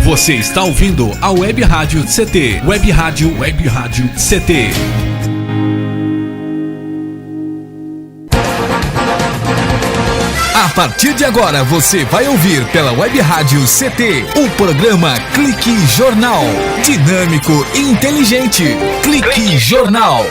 Você está ouvindo a Web Rádio CT. Web Rádio CT. A partir de agora você vai ouvir pela Web Rádio CT o programa Clique Jornal. Dinâmico e inteligente. Clique Jornal.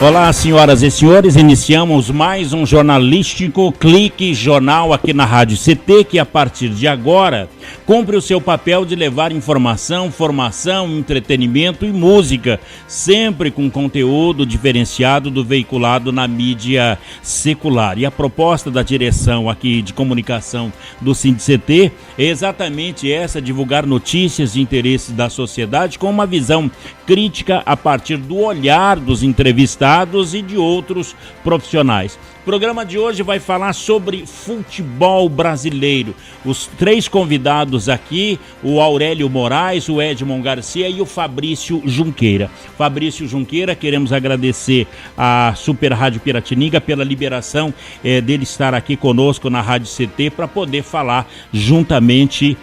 Olá, senhoras e senhores, iniciamos mais um jornalístico Clique Jornal aqui na Rádio CT, que a partir de agora cumpre o seu papel de levar informação, formação, entretenimento e música, sempre com conteúdo diferenciado do veiculado na mídia secular. E a proposta da direção aqui de comunicação do SINDICT é exatamente essa: divulgar notícias de interesse da sociedade com uma visão crítica a partir do olhar dos entrevistados e de outros profissionais. O programa de hoje vai falar sobre futebol brasileiro. Os três convidados aqui, o Aurélio Moraes, o Edmond Garcia e o Fabrício Junqueira. Fabrício Junqueira, queremos agradecer à Super Rádio Piratininga pela liberação dele estar aqui conosco na Rádio CT para poder falar juntamente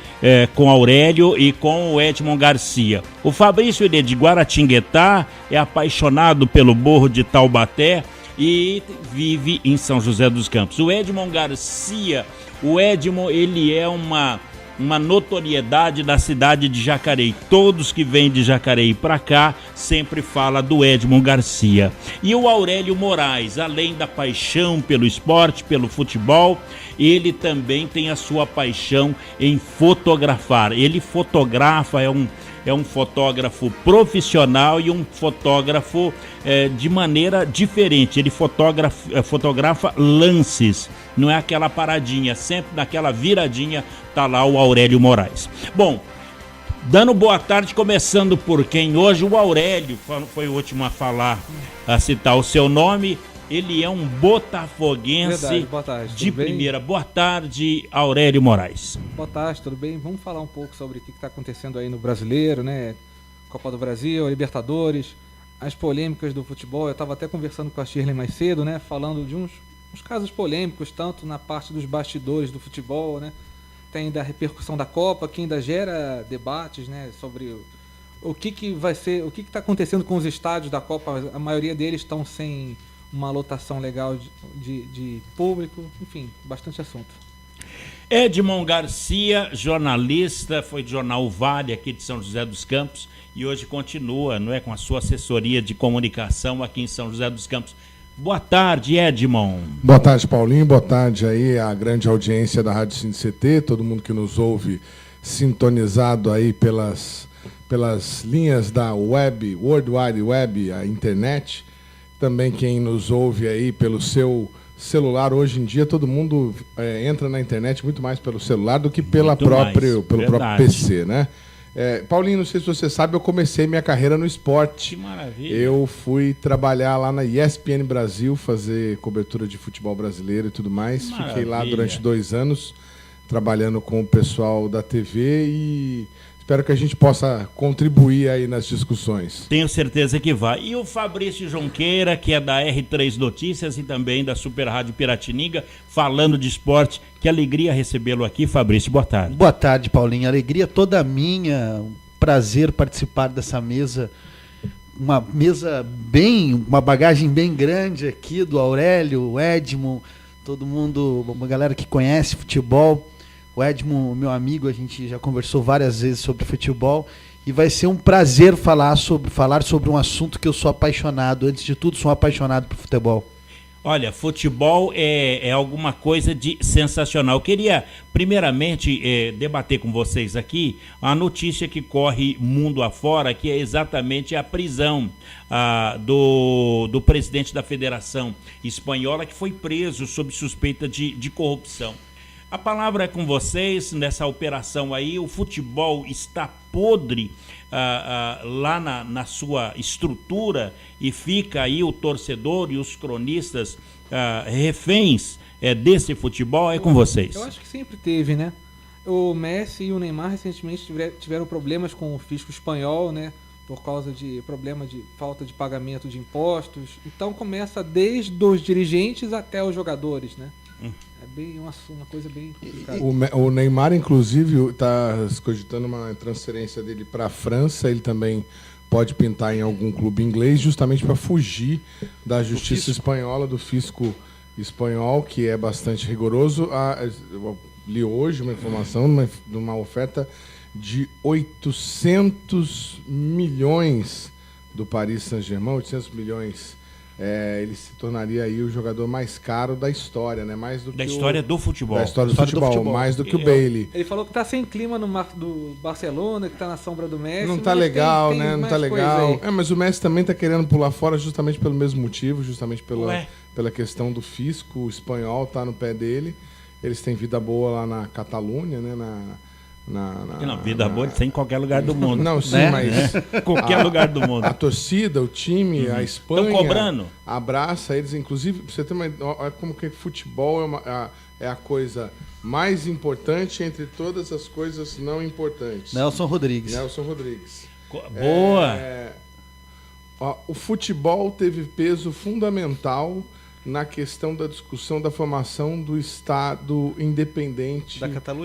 com Aurélio e com o Edmond Garcia. O Fabrício, ele é de Guaratinguetá, é apaixonado pelo Morro de Taubaté e vive em São José dos Campos. O Edmond Garcia, ele é uma notoriedade da cidade de Jacareí. Todos que vêm de Jacareí para cá sempre falam do Edmond Garcia. E o Aurélio Moraes, além da paixão pelo esporte, pelo futebol, ele também tem a sua paixão em fotografar. Ele fotografa, é um fotógrafo profissional e um fotógrafo de maneira diferente. Ele fotografa lances, não é aquela paradinha, sempre naquela viradinha tá lá o Aurélio Moraes. Bom, dando boa tarde, começando por quem hoje? O Aurélio foi o último a citar o seu nome. Ele é um botafoguense. Verdade, boa tarde, de primeira. Boa tarde, Aurélio Moraes. Boa tarde, tudo bem? Vamos falar um pouco sobre o que está acontecendo aí no Brasileiro, né? Copa do Brasil, Libertadores, as polêmicas do futebol. Eu estava até conversando com a Shirley mais cedo, né? Falando de uns casos polêmicos, tanto na parte dos bastidores do futebol, né? Tem da repercussão da Copa, que ainda gera debates, né? Sobre o que vai ser, o que está acontecendo com os estádios da Copa. A maioria deles estão sem uma lotação legal de público, enfim, bastante assunto. Edmond Garcia, jornalista, foi do jornal Vale aqui de São José dos Campos e hoje continua, não é, com a sua assessoria de comunicação aqui em São José dos Campos. Boa tarde, Edmond. Boa tarde, Paulinho. Boa tarde aí à grande audiência da Rádio SINDICT, todo mundo que nos ouve sintonizado aí pelas linhas da web, World Wide Web, a internet. Também quem nos ouve aí pelo seu celular. Hoje em dia todo mundo entra na internet muito mais pelo celular do que pelo próprio PC, né? Paulinho, não sei se você sabe, eu comecei minha carreira no esporte. Que maravilha. Eu fui trabalhar lá na ESPN Brasil, fazer cobertura de futebol brasileiro e tudo mais. Maravilha. Fiquei lá durante 2 anos, trabalhando com o pessoal da TV e espero que a gente possa contribuir aí nas discussões. Tenho certeza que vai. E o Fabrício Junqueira, que é da R3 Notícias e também da Super Rádio Piratininga, falando de esporte. Que alegria recebê-lo aqui, Fabrício. Boa tarde. Boa tarde, Paulinho. Alegria toda minha. Um prazer participar dessa mesa. Uma bagagem bem grande aqui do Aurélio, o Edmond, todo mundo, uma galera que conhece futebol. O Edmond, meu amigo, a gente já conversou várias vezes sobre futebol e vai ser um prazer falar sobre um assunto que eu sou apaixonado. Antes de tudo, sou apaixonado por futebol. Olha, futebol é alguma coisa de sensacional. Eu queria, primeiramente, debater com vocês aqui a notícia que corre mundo afora, que é exatamente a prisão do presidente da Federação Espanhola, que foi preso sob suspeita de corrupção. A palavra é com vocês nessa operação aí. O futebol está podre lá na sua estrutura e fica aí o torcedor e os cronistas reféns desse futebol. É com vocês. Eu acho que sempre teve, né? O Messi e o Neymar recentemente tiveram problemas com o fisco espanhol, né? Por causa de problema de falta de pagamento de impostos. Então começa desde os dirigentes até os jogadores, né? É bem uma coisa bem complicada. O Neymar, inclusive, está cogitando uma transferência dele para a França. Ele também pode pintar em algum clube inglês, justamente para fugir da justiça espanhola, do fisco espanhol, que é bastante rigoroso. Eu li hoje uma informação de uma oferta de 800 milhões do Paris Saint-Germain, 800 milhões. Ele se tornaria aí o jogador mais caro da história, né? Mais do Da que história do futebol. Da história do futebol, mais do que o Bailey. Ele falou que tá sem clima do Barcelona, que tá na sombra do Messi. Não tá legal, tem né? Não mais tá legal. coisa aí. Mas o Messi também tá querendo pular fora justamente pelo mesmo motivo, justamente pela questão do fisco. O espanhol tá no pé dele. Eles têm vida boa lá na Catalunha, né? Vida boa tem em qualquer lugar do mundo. Não, sim, né? mas qualquer lugar do mundo. A torcida, o time, a Espanha Estão cobrando. Abraça eles, inclusive, pra você ter uma olha como que futebol é a coisa mais importante entre todas as coisas não importantes. Nelson Rodrigues. Boa! O futebol teve peso fundamental na questão da discussão da formação do Estado independente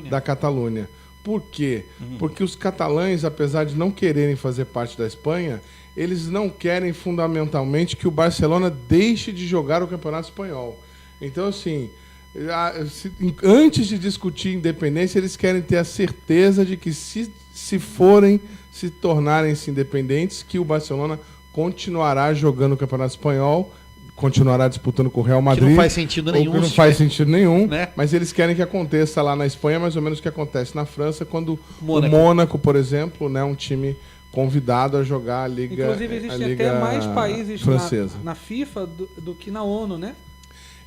da Catalunha. Por quê? Porque os catalães, apesar de não quererem fazer parte da Espanha, eles não querem fundamentalmente que o Barcelona deixe de jogar o Campeonato Espanhol. Então, assim, antes de discutir independência, eles querem ter a certeza de que se tornarem-se independentes, que o Barcelona continuará jogando o Campeonato Espanhol, continuará disputando com o Real Madrid. Que não faz sentido nenhum. Que não faz sentido nenhum, né? Mas eles querem que aconteça lá na Espanha, mais ou menos o que acontece na França, quando o Mônaco, por exemplo, né, um time convidado a jogar a Liga francesa. Inclusive, existem até mais países na FIFA do que na ONU, né?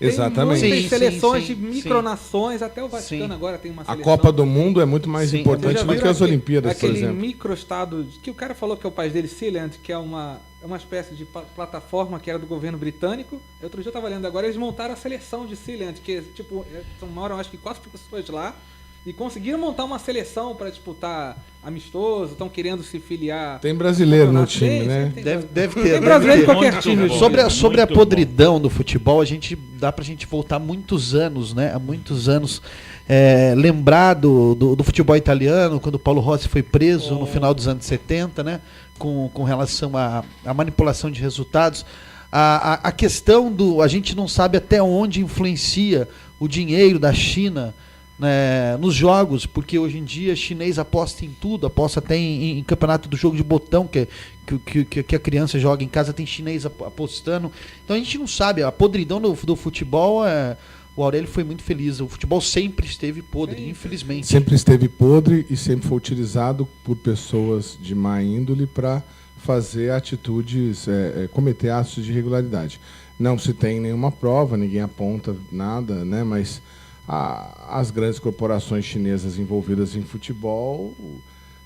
Exatamente. Tem muitas seleções de micronações, até o Vaticano agora tem uma seleção. A Copa do Mundo é muito mais importante do que as Olimpíadas, por exemplo. Aquele microestado, que o cara falou que é o país dele, Sealand, que é uma espécie de plataforma que era do governo britânico. Outro dia eu estava lendo agora, eles montaram a seleção de Sealand, que moram acho que 4 pessoas lá, e conseguiram montar uma seleção para disputar amistoso, estão querendo se filiar. Tem brasileiro no time, né? Deve ter. Tem brasileiro em qualquer time. Sobre a podridão do futebol, dá pra gente voltar muitos anos, né? Há muitos anos. Lembrar do futebol italiano, quando o Paulo Rossi foi preso no final dos anos 70, né? Com relação à manipulação de resultados. A questão a gente não sabe até onde influencia o dinheiro da China, né, nos jogos, porque hoje em dia chinês aposta em tudo, aposta até em campeonato do jogo de botão que a criança joga em casa, tem chinês apostando. Então a gente não sabe, a podridão do futebol o Aurélio foi muito feliz. O futebol sempre esteve podre, infelizmente. Sempre esteve podre e sempre foi utilizado por pessoas de má índole para fazer atitudes, cometer atos de irregularidade. Não se tem nenhuma prova, ninguém aponta nada, né? Mas as grandes corporações chinesas envolvidas em futebol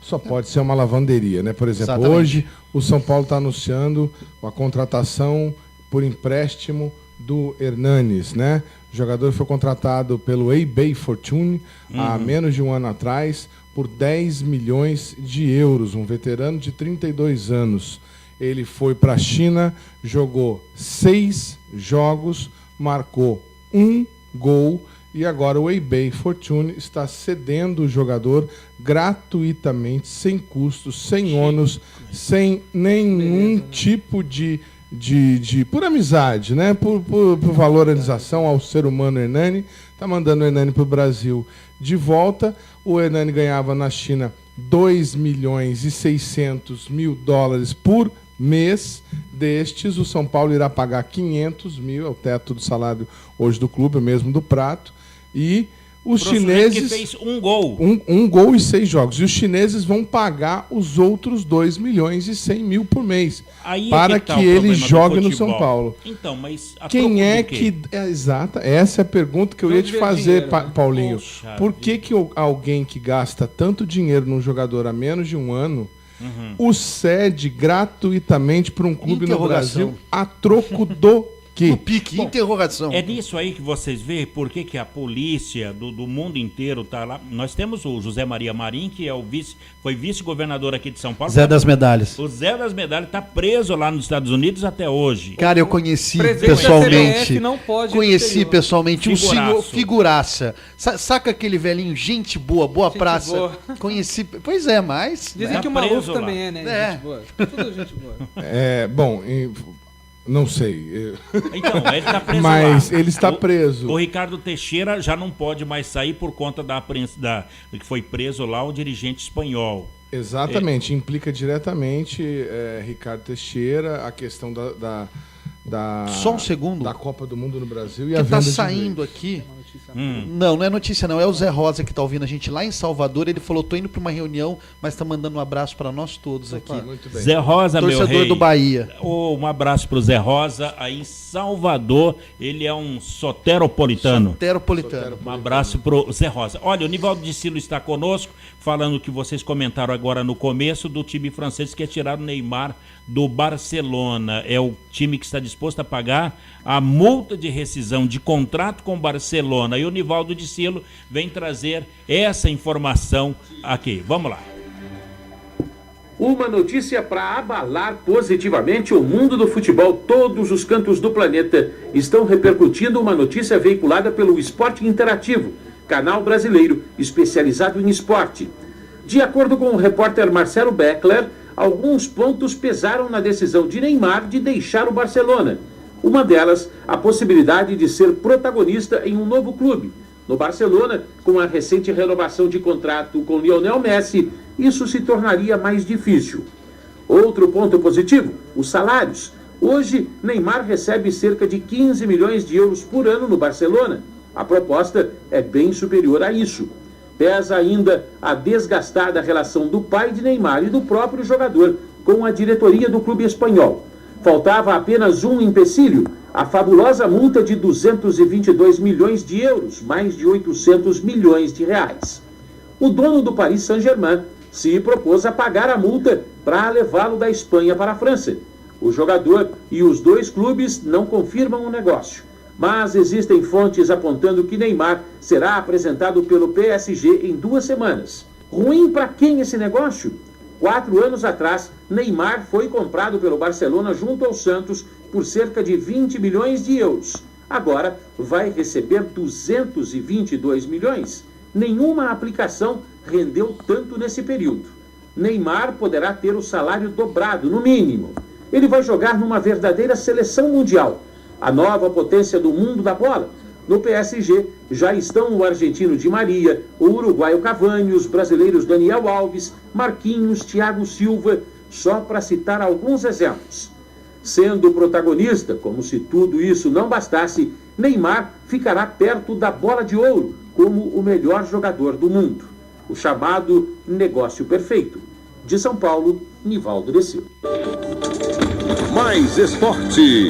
só pode ser uma lavanderia, né? Por exemplo, Exatamente. Hoje o São Paulo está anunciando a contratação por empréstimo do Hernanes, né? O jogador foi contratado pelo eBay Fortune há menos de um ano atrás por 10 milhões de euros, um veterano de 32 anos. Ele foi para a China, jogou 6 jogos, marcou 1 gol e agora o eBay Fortune está cedendo o jogador gratuitamente, sem custos, sem ônus, sem nenhum tipo de por amizade, né? Por valorização ao ser humano Hernani. Está mandando o Hernani para o Brasil de volta. O Hernani ganhava na China 2 milhões e 600 mil dólares por mês. Destes, o São Paulo irá pagar 500 mil, é o teto do salário hoje do clube, mesmo do Prato. E os chineses... que fez 1 gol. Um gol e 6 jogos. E os chineses vão pagar os outros 2 milhões e 100 mil por mês. Aí para tá que ele jogue no São Paulo. Então, mas quem é que... Exata, essa é a pergunta que eu ia te fazer, Paulinho. Poxa, por que alguém que gasta tanto dinheiro num jogador há menos de um ano o cede gratuitamente para um clube no Brasil a troco do No pique, interrogação. É nisso aí que vocês veem por que a polícia do mundo inteiro está lá. Nós temos o José Maria Marim, que é foi vice-governador aqui de São Paulo. Zé das Medalhas. O Zé das Medalhas está preso lá nos Estados Unidos até hoje. Cara, eu conheci Presidente pessoalmente. da CBF não pode ir pro Conheci exterior. pessoalmente um Figuraço. senhor figuraça. Saca aquele velhinho, gente boa, boa Gente praça. boa. Conheci. Pois é, mas. Dizem Tá que o Maluf preso lá. também é, né? É. Gente boa. Tudo gente boa. Bom, não sei. Então, ele está preso Mas lá. ele está preso. O Ricardo Teixeira já não pode mais sair por conta do que foi preso lá o dirigente espanhol. Exatamente, implica diretamente Ricardo Teixeira, a questão da Só um segundo. da Copa do Mundo no Brasil e Que a tá venda de saindo direitos. aqui. Uma notícia Não é notícia não. É o Zé Rosa que tá ouvindo a gente lá em Salvador. Ele falou, tô indo pra uma reunião, mas tá mandando um abraço pra nós todos aqui. Muito bem. Zé Rosa, meu Torcedor rei. do Bahia. Um abraço pro Zé Rosa, aí em Salvador. Ele é um soteropolitano. Soteropolitano. Um abraço pro Zé Rosa. Olha, o Nivaldo de Silo está conosco, falando que vocês comentaram agora no começo do time francês que é tirar o Neymar do Barcelona. É o time que está disposto a pagar a multa de rescisão de contrato com o Barcelona. E o Nivaldo de Silo vem trazer essa informação aqui. Vamos lá. Uma notícia para abalar positivamente o mundo do futebol. Todos os cantos do planeta estão repercutindo uma notícia veiculada pelo Esporte Interativo, canal brasileiro especializado em esporte. De acordo com o repórter Marcelo Beckler, alguns pontos pesaram na decisão de Neymar de deixar o Barcelona. Uma delas, a possibilidade de ser protagonista em um novo clube. No Barcelona, com a recente renovação de contrato com Lionel Messi, isso se tornaria mais difícil. Outro ponto positivo, os salários. Hoje, Neymar recebe cerca de 15 milhões de euros por ano no Barcelona. A proposta é bem superior a isso. Pesa ainda a desgastada relação do pai de Neymar e do próprio jogador com a diretoria do clube espanhol. Faltava apenas um empecilho, a fabulosa multa de 222 milhões de euros, mais de 800 milhões de reais. O dono do Paris Saint-Germain se propôs a pagar a multa para levá-lo da Espanha para a França. O jogador e os dois clubes não confirmam o negócio, mas existem fontes apontando que Neymar será apresentado pelo PSG em 2 semanas. Ruim para quem esse negócio? 4 anos atrás, Neymar foi comprado pelo Barcelona junto ao Santos por cerca de 20 milhões de euros. Agora vai receber 222 milhões. Nenhuma aplicação rendeu tanto nesse período. Neymar poderá ter o salário dobrado, no mínimo. Ele vai jogar numa verdadeira seleção mundial, a nova potência do mundo da bola. No PSG já estão o argentino Di Maria, o uruguaio Cavani, os brasileiros Daniel Alves, Marquinhos, Thiago Silva, só para citar alguns exemplos. Sendo protagonista, como se tudo isso não bastasse, Neymar ficará perto da bola de ouro como o melhor jogador do mundo. O chamado negócio perfeito. De São Paulo, Nivaldo de Silo. Mais esporte.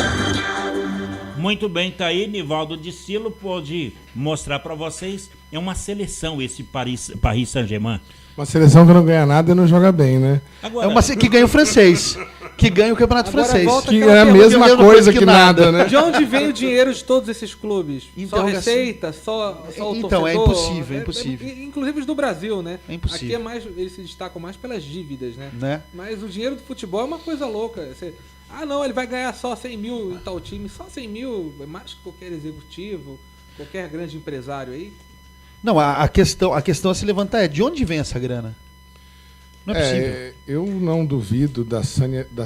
Muito bem, tá aí, Nivaldo de Silo pode mostrar para vocês. É uma seleção esse Paris Saint-Germain. Uma seleção que não ganha nada e não joga bem, né? Agora, É uma que ganha o francês. Que ganha o campeonato Agora francês. volta Que aquela é a pergunta, mesma mesma coisa que nada, né? De onde vem o dinheiro de todos esses clubes? Então, Só receita? Só o Então, torcedor? é impossível, é impossível. Inclusive os do Brasil, né? É impossível. Aqui é mais, eles se destacam mais pelas dívidas, né? Né? Mas o dinheiro do futebol é uma coisa louca. Não, ele vai ganhar só 100 mil em tal time. Só 100 mil é mais que qualquer executivo, qualquer grande empresário aí. Não, a questão a se levantar é de onde vem essa grana? Não é possível. Eu não duvido da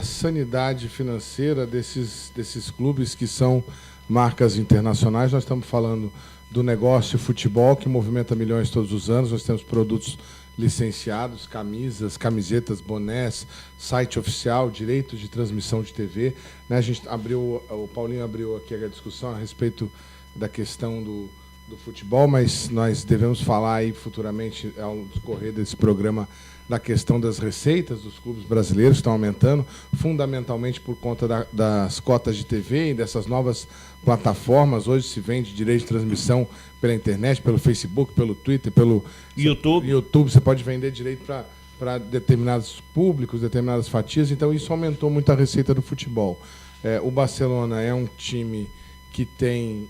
sanidade financeira desses clubes que são marcas internacionais. Nós estamos falando do negócio futebol, que movimenta milhões todos os anos. Nós temos produtos licenciados, camisas, camisetas, bonés, site oficial, direitos de transmissão de TV. Né, a gente o Paulinho abriu aqui a discussão a respeito da questão do futebol, mas nós devemos falar aí futuramente, ao decorrer desse programa, da questão das receitas dos clubes brasileiros que estão aumentando, fundamentalmente por conta das cotas de TV e dessas novas plataformas. Hoje se vende direito de transmissão pela internet, pelo Facebook, pelo Twitter, pelo YouTube. Você pode vender direito para determinados públicos, determinadas fatias. Então isso aumentou muito a receita do futebol. O Barcelona é um time que tem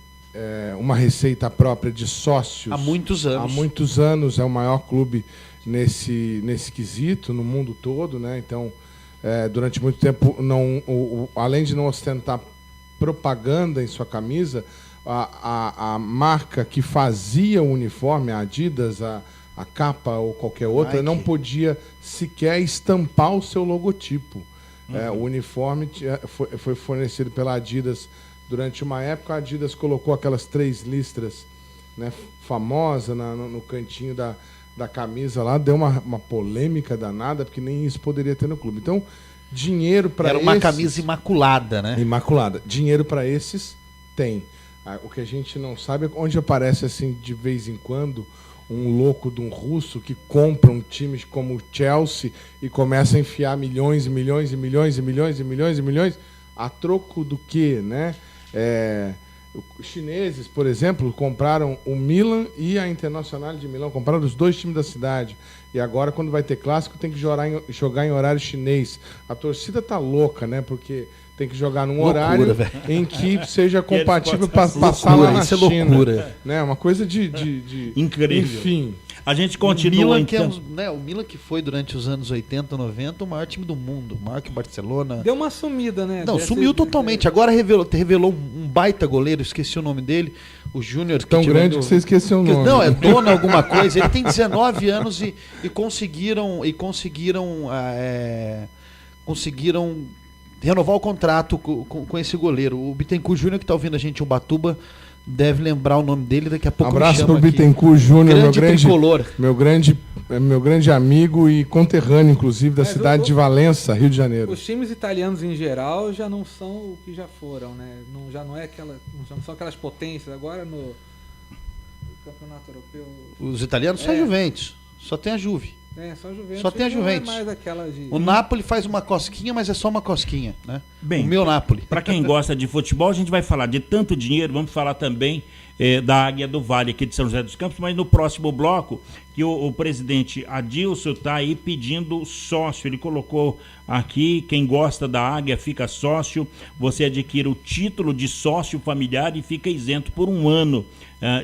uma receita própria de sócios. Há muitos anos. Há muitos anos, é o maior clube nesse quesito, no mundo todo, né? Então, durante muito tempo, além de não ostentar propaganda em sua camisa, a marca que fazia o uniforme, a Adidas, a capa ou qualquer outra, Nike, não podia sequer estampar o seu logotipo. O uniforme foi fornecido pela Adidas durante uma época. A Adidas colocou aquelas 3 listras, né, famosa no cantinho da camisa lá, deu uma polêmica danada, porque nem isso poderia ter no clube. Então, dinheiro para esses... Era uma camisa imaculada, né? Imaculada. Dinheiro para esses tem. O que a gente não sabe é onde aparece, assim, de vez em quando, um louco de um russo que compra um time como o Chelsea e começa a enfiar milhões e milhões e milhões e milhões e milhões e milhões, a troco do quê, né? Os chineses, por exemplo, compraram o Milan e a Internacional de Milão, compraram os 2 times da cidade. E agora, quando vai ter clássico, tem que jogar em horário chinês. A torcida tá louca, né? Porque tem que jogar num horário em que seja compatível para passar lá na China. Isso é loucura. Né? Uma coisa de incrível. Enfim. A gente continua, então. O Milan que foi, durante os anos 80, 90, o maior time do mundo. Maior que o Barcelona. Deu uma sumida, né? Não, sumiu totalmente. Agora revelou um baita goleiro, esqueci o nome dele. O Júnior. Tão grande que você esqueceu o nome. Não, é Dona alguma coisa. Ele tem 19 anos e conseguiram renovar o contrato com esse goleiro. O Bittencourt Júnior, que está ouvindo a gente em Ubatuba, deve lembrar o nome dele, daqui a pouco. Abraço pro Bittencourt Júnior, meu grande amigo e conterrâneo, inclusive, da cidade de Valença, Rio de Janeiro. Os times italianos em geral já não são o que já foram, né? Já não são aquelas potências. Agora no Campeonato Europeu. Os italianos são a Juventus, só tem a Juve. Só Juventus. Só tem a Juventus. É mais o Napoli faz uma cosquinha, mas é só uma cosquinha, né? Bem, o meu Napoli. Para quem gosta de futebol, a gente vai falar de tanto dinheiro, vamos falar também da Águia do Vale aqui de São José dos Campos, mas no próximo bloco, que o presidente Adilson está aí pedindo sócio. Ele colocou aqui, quem gosta da Águia fica sócio, você adquire o título de sócio familiar e fica isento por 1 ano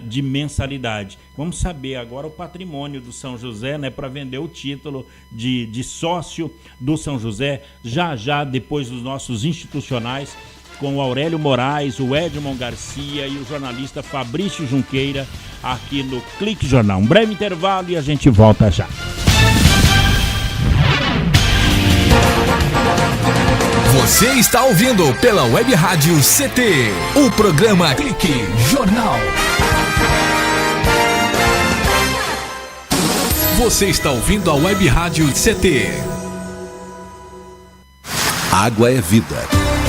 de mensalidade. Vamos saber agora o patrimônio do São José, né, para vender o título de sócio do São José, já depois dos nossos institucionais, com o Aurélio Moraes, o Edmond Garcia e o jornalista Fabrício Junqueira, aqui no Clique Jornal. Um breve intervalo e a gente volta já. Você está ouvindo pela Web Rádio CT, o programa Clique Jornal. Você está ouvindo a Web Rádio CT. Água é vida.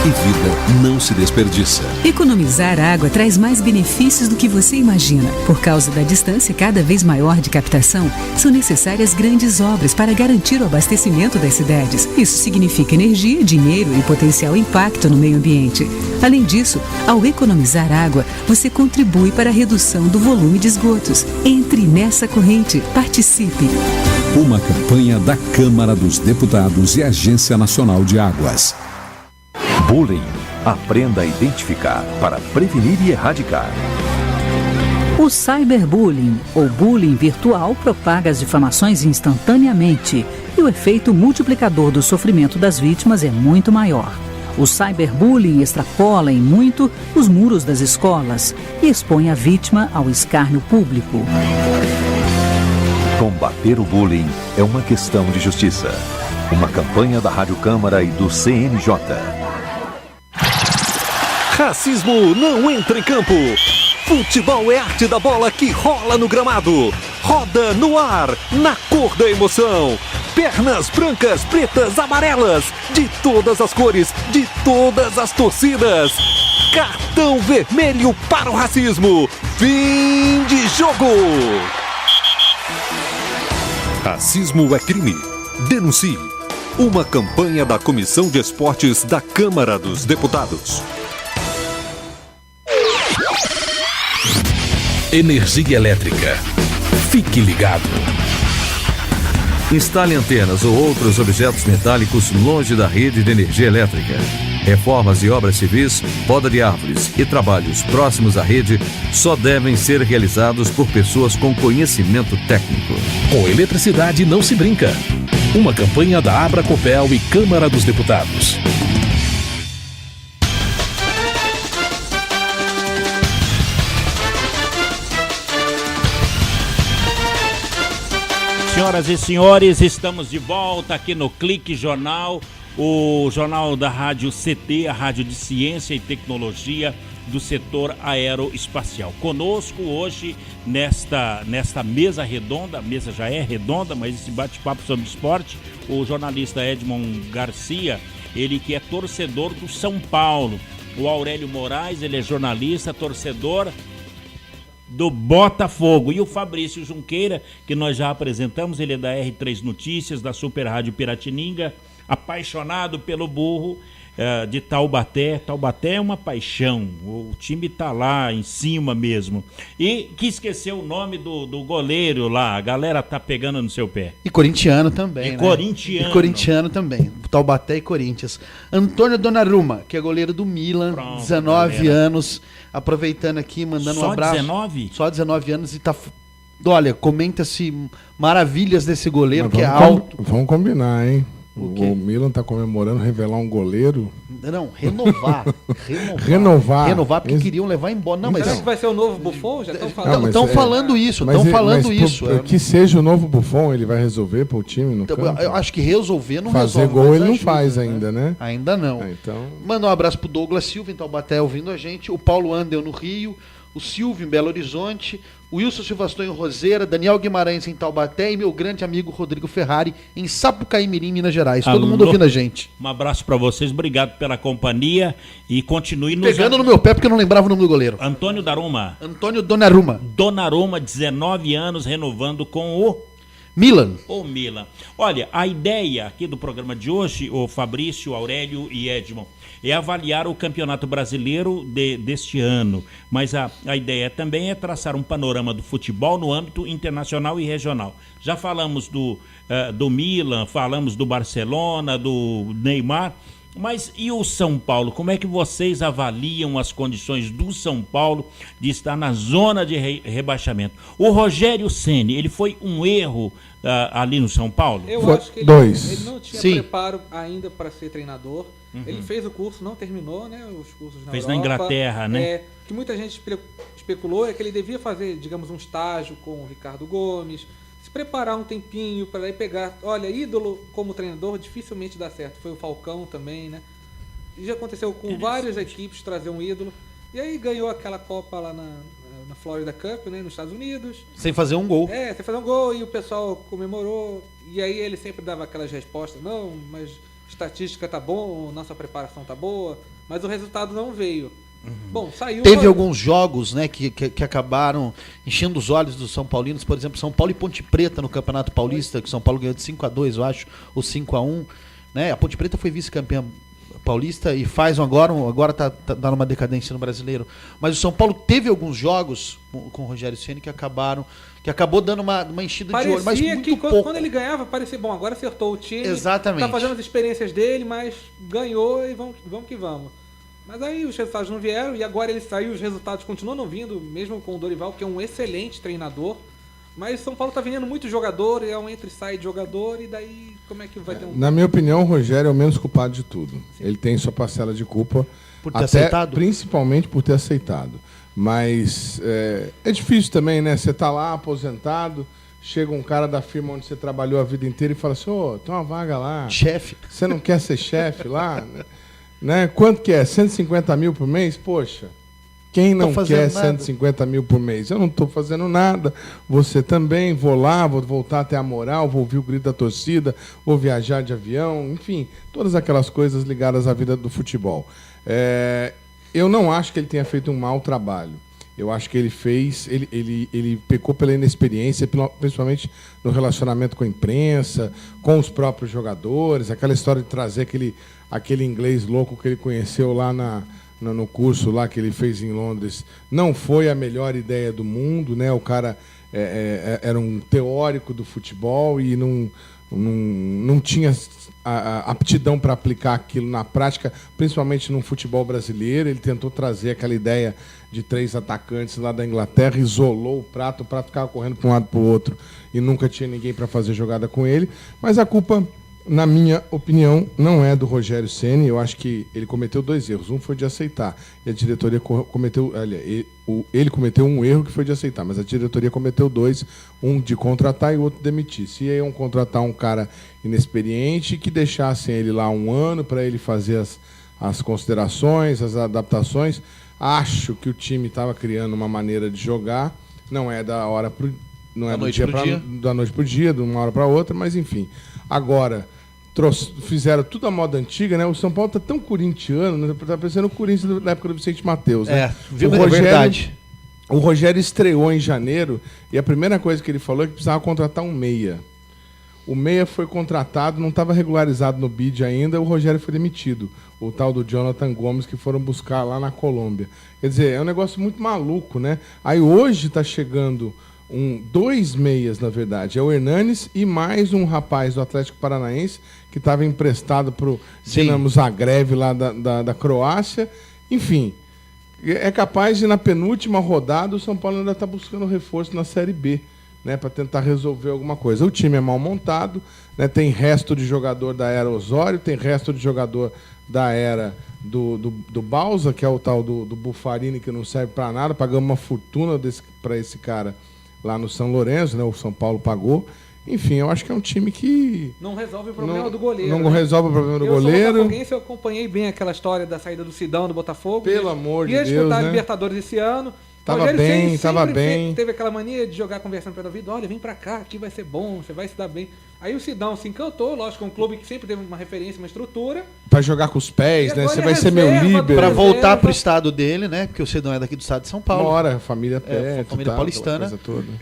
E vida não se desperdiça. Economizar água traz mais benefícios do que você imagina. Por causa da distância cada vez maior de captação, são necessárias grandes obras para garantir o abastecimento das cidades. Isso significa energia, dinheiro e potencial impacto no meio ambiente. Além disso, ao economizar água, você contribui para a redução do volume de esgotos. Entre nessa corrente, participe. Uma campanha da Câmara dos Deputados e Agência Nacional de Águas. Bullying. Aprenda a identificar para prevenir e erradicar. O cyberbullying, ou bullying virtual, propaga as difamações instantaneamente e o efeito multiplicador do sofrimento das vítimas é muito maior. O cyberbullying extrapola em muito os muros das escolas e expõe a vítima ao escárnio público. Combater o bullying é uma questão de justiça. Uma campanha da Rádio Câmara e do CNJ. Racismo não entra em campo. Futebol é arte da bola que rola no gramado. Roda no ar, na cor da emoção. Pernas brancas, pretas, amarelas. De todas as cores, de todas as torcidas. Cartão vermelho para o racismo. Fim de jogo. Racismo é crime. Denuncie. Uma campanha da Comissão de Esportes da Câmara dos Deputados. Energia elétrica. Fique ligado. Instale antenas ou outros objetos metálicos longe da rede de energia elétrica. Reformas e obras civis, poda de árvores e trabalhos próximos à rede só devem ser realizados por pessoas com conhecimento técnico. Com eletricidade não se brinca. Uma campanha da Abracopel e Câmara dos Deputados. Senhoras e senhores, estamos de volta aqui no Clique Jornal, o jornal da Rádio CT, a Rádio de Ciência e Tecnologia do setor aeroespacial. Conosco hoje, nesta mesa redonda, a mesa já é redonda, mas esse bate-papo sobre esporte, o jornalista Edmond Garcia, ele que é torcedor do São Paulo. O Aurélio Moraes, ele é jornalista, torcedor do Botafogo. E o Fabrício Junqueira, que nós já apresentamos, ele é da R3 Notícias, da Super Rádio Piratininga, apaixonado pelo burro de Taubaté. Taubaté é uma paixão, o time tá lá em cima mesmo. E que esqueceu o nome do goleiro lá, a galera tá pegando no seu pé. E corintiano também, né? E corintiano também, Taubaté e Corinthians. Antônio Donnarumma, que é goleiro do Milan, pronto, 19 galera. Anos, aproveitando aqui, mandando um abraço. 19? Só 19 anos e tá... Olha, comenta-se maravilhas desse goleiro, que é alto. Vamos combinar, hein? O Milan tá comemorando revelar um goleiro. Não, renovar. Renovar, porque queriam levar embora. Não, mas será que vai ser o novo Buffon? Já estão falando. Estão falando isso, estão falando isso. Que seja o novo Buffon, ele vai resolver para o time no campo? Eu acho que resolver não fazer resolve. Fazer gol ele não faz ainda, né? Ainda não. Então... Manda um abraço pro Douglas Silva em Taubaté ouvindo a gente, o Paulo Andel no Rio, o Silvio em Belo Horizonte, o Wilson Silvaston em Roseira, Daniel Guimarães em Taubaté e meu grande amigo Rodrigo Ferrari em Sapucaí-Mirim, Minas Gerais. Todo mundo ouvindo a gente. Um abraço para vocês, obrigado pela companhia e continue nos... Pegando no meu pé porque eu não lembrava o nome do goleiro. Antônio Donnarumma. Antônio Donnarumma. Donnarumma, 19 anos, renovando com o... Milan. O Milan. Olha, a ideia aqui do programa de hoje, o Fabrício, Aurélio e Edmond, é avaliar o Campeonato Brasileiro deste ano. Mas a ideia também é traçar um panorama do futebol no âmbito internacional e regional. Já falamos do Milan, falamos do Barcelona, do Neymar. Mas e o São Paulo? Como é que vocês avaliam as condições do São Paulo de estar na zona de rebaixamento? O Rogério Ceni, ele foi um erro ali no São Paulo? Eu acho que ele não tinha preparo ainda para ser treinador. Uhum. Ele fez o curso, não terminou, né? Os cursos na Europa. Fez na Inglaterra, né? Que muita gente especulou é que ele devia fazer, digamos, um estágio com o Ricardo Gomes, se preparar um tempinho para aí pegar. Olha, ídolo como treinador dificilmente dá certo. Foi o Falcão também, né? E já aconteceu com várias equipes trazer um ídolo. E aí ganhou aquela Copa lá na Florida Cup, né? Nos Estados Unidos. Sem fazer um gol. Sem fazer um gol, e o pessoal comemorou. E aí ele sempre dava aquelas respostas: não, mas estatística tá bom, nossa preparação tá boa, mas o resultado não veio. Bom, saiu. Teve alguns jogos, né, que acabaram enchendo os olhos dos São Paulinos, por exemplo, São Paulo e Ponte Preta no Campeonato Paulista, que o São Paulo ganhou de 5-2, eu acho, ou 5-1, né? A Ponte Preta foi vice-campeã paulista e faz agora tá dando uma decadência no Brasileiro. Mas o São Paulo teve alguns jogos com o Rogério Ceni que acabou dando uma enchida de olho, mas muito que pouco. Quando ele ganhava, parecia, bom, agora acertou o time. Exatamente. Tá fazendo as experiências dele, mas ganhou e vamos que vamos. Mas aí os resultados não vieram e agora ele saiu, os resultados continuam não vindo, mesmo com o Dorival, que é um excelente treinador. Mas São Paulo tá vendendo muito jogador, é um entra e sai de jogador, e daí como é que vai ter um... Na minha opinião, o Rogério é o menos culpado de tudo. Sim. Ele tem sua parcela de culpa, por ter aceitado? Principalmente por ter aceitado. Mas é difícil também, né? Você tá lá aposentado, chega um cara da firma onde você trabalhou a vida inteira e fala assim: ô, tem uma vaga lá. Chefe. Você não quer ser chefe lá? Né? Quanto que é? 150 mil por mês? Poxa, quem não quer 150 mil por mês? Eu não estou fazendo nada, você também, vou lá, vou voltar até a moral, vou ouvir o grito da torcida, vou viajar de avião, enfim, todas aquelas coisas ligadas à vida do futebol. Eu não acho que ele tenha feito um mau trabalho. Eu acho que ele pecou pela inexperiência, principalmente no relacionamento com a imprensa, com os próprios jogadores, aquela história de trazer aquele inglês louco que ele conheceu lá no curso lá que ele fez em Londres. Não foi a melhor ideia do mundo, né? O cara era um teórico do futebol e não tinha a aptidão para aplicar aquilo na prática, principalmente no futebol brasileiro. Ele tentou trazer aquela ideia de 3 atacantes lá da Inglaterra, isolou o Prato ficava correndo para um lado para o outro e nunca tinha ninguém para fazer jogada com ele. Mas a culpa, na minha opinião, não é do Rogério Ceni. Eu acho que ele cometeu 2 erros. Um foi de aceitar, e a diretoria cometeu... Ele cometeu um erro que foi de aceitar, mas a diretoria cometeu 2, um de contratar e o outro demitir. Se iam contratar um cara inexperiente, que deixassem ele lá 1 ano para ele fazer as considerações, as adaptações. Acho que o time estava criando uma maneira de jogar, não é da hora pro, não é do dia da noite para o dia, de uma hora para outra, mas enfim. Agora, fizeram tudo a moda antiga, né? O São Paulo tá tão corintiano, né? Tá parecendo o Corinthians da época do Vicente Mateus, né? Verdade. O Rogério estreou em janeiro e a primeira coisa que ele falou é que precisava contratar um meia. O meia foi contratado, não estava regularizado no BID ainda, o Rogério foi demitido. O tal do Jonathan Gomes, que foram buscar lá na Colômbia. Quer dizer, é um negócio muito maluco, né? Aí hoje está chegando 2 meias, na verdade. É o Hernanes e mais um rapaz do Atlético Paranaense, que estava emprestado para o Dinamo Zagreb lá da Croácia. Enfim, é capaz de, na penúltima rodada, o São Paulo ainda está buscando reforço na Série B, né, para tentar resolver alguma coisa. O time é mal montado, né, tem resto de jogador da era Osório, tem resto de jogador da era do Bausa, que é o tal do Buffarini, que não serve para nada, pagamos uma fortuna para esse cara lá no São Lourenço, né, o São Paulo pagou. Enfim, eu acho que é um time que... Não resolve o problema do goleiro. Não resolve o problema do goleiro. Eu acompanhei bem aquela história da saída do Sidão, do Botafogo. Pelo amor de Deus, ia disputar né? a Libertadores esse ano. Tava bem. Teve aquela mania de jogar conversando pela vida. Olha, vem pra cá, aqui vai ser bom, você vai se dar bem. Aí o Sidão se encantou, lógico, um clube que sempre teve uma referência, uma estrutura. Pra jogar com os pés, né? Você vai ser meu líbero. Pra voltar pro estado dele, né? Porque o Sidão é daqui do estado de São Paulo. Mora, família perto, família paulistana.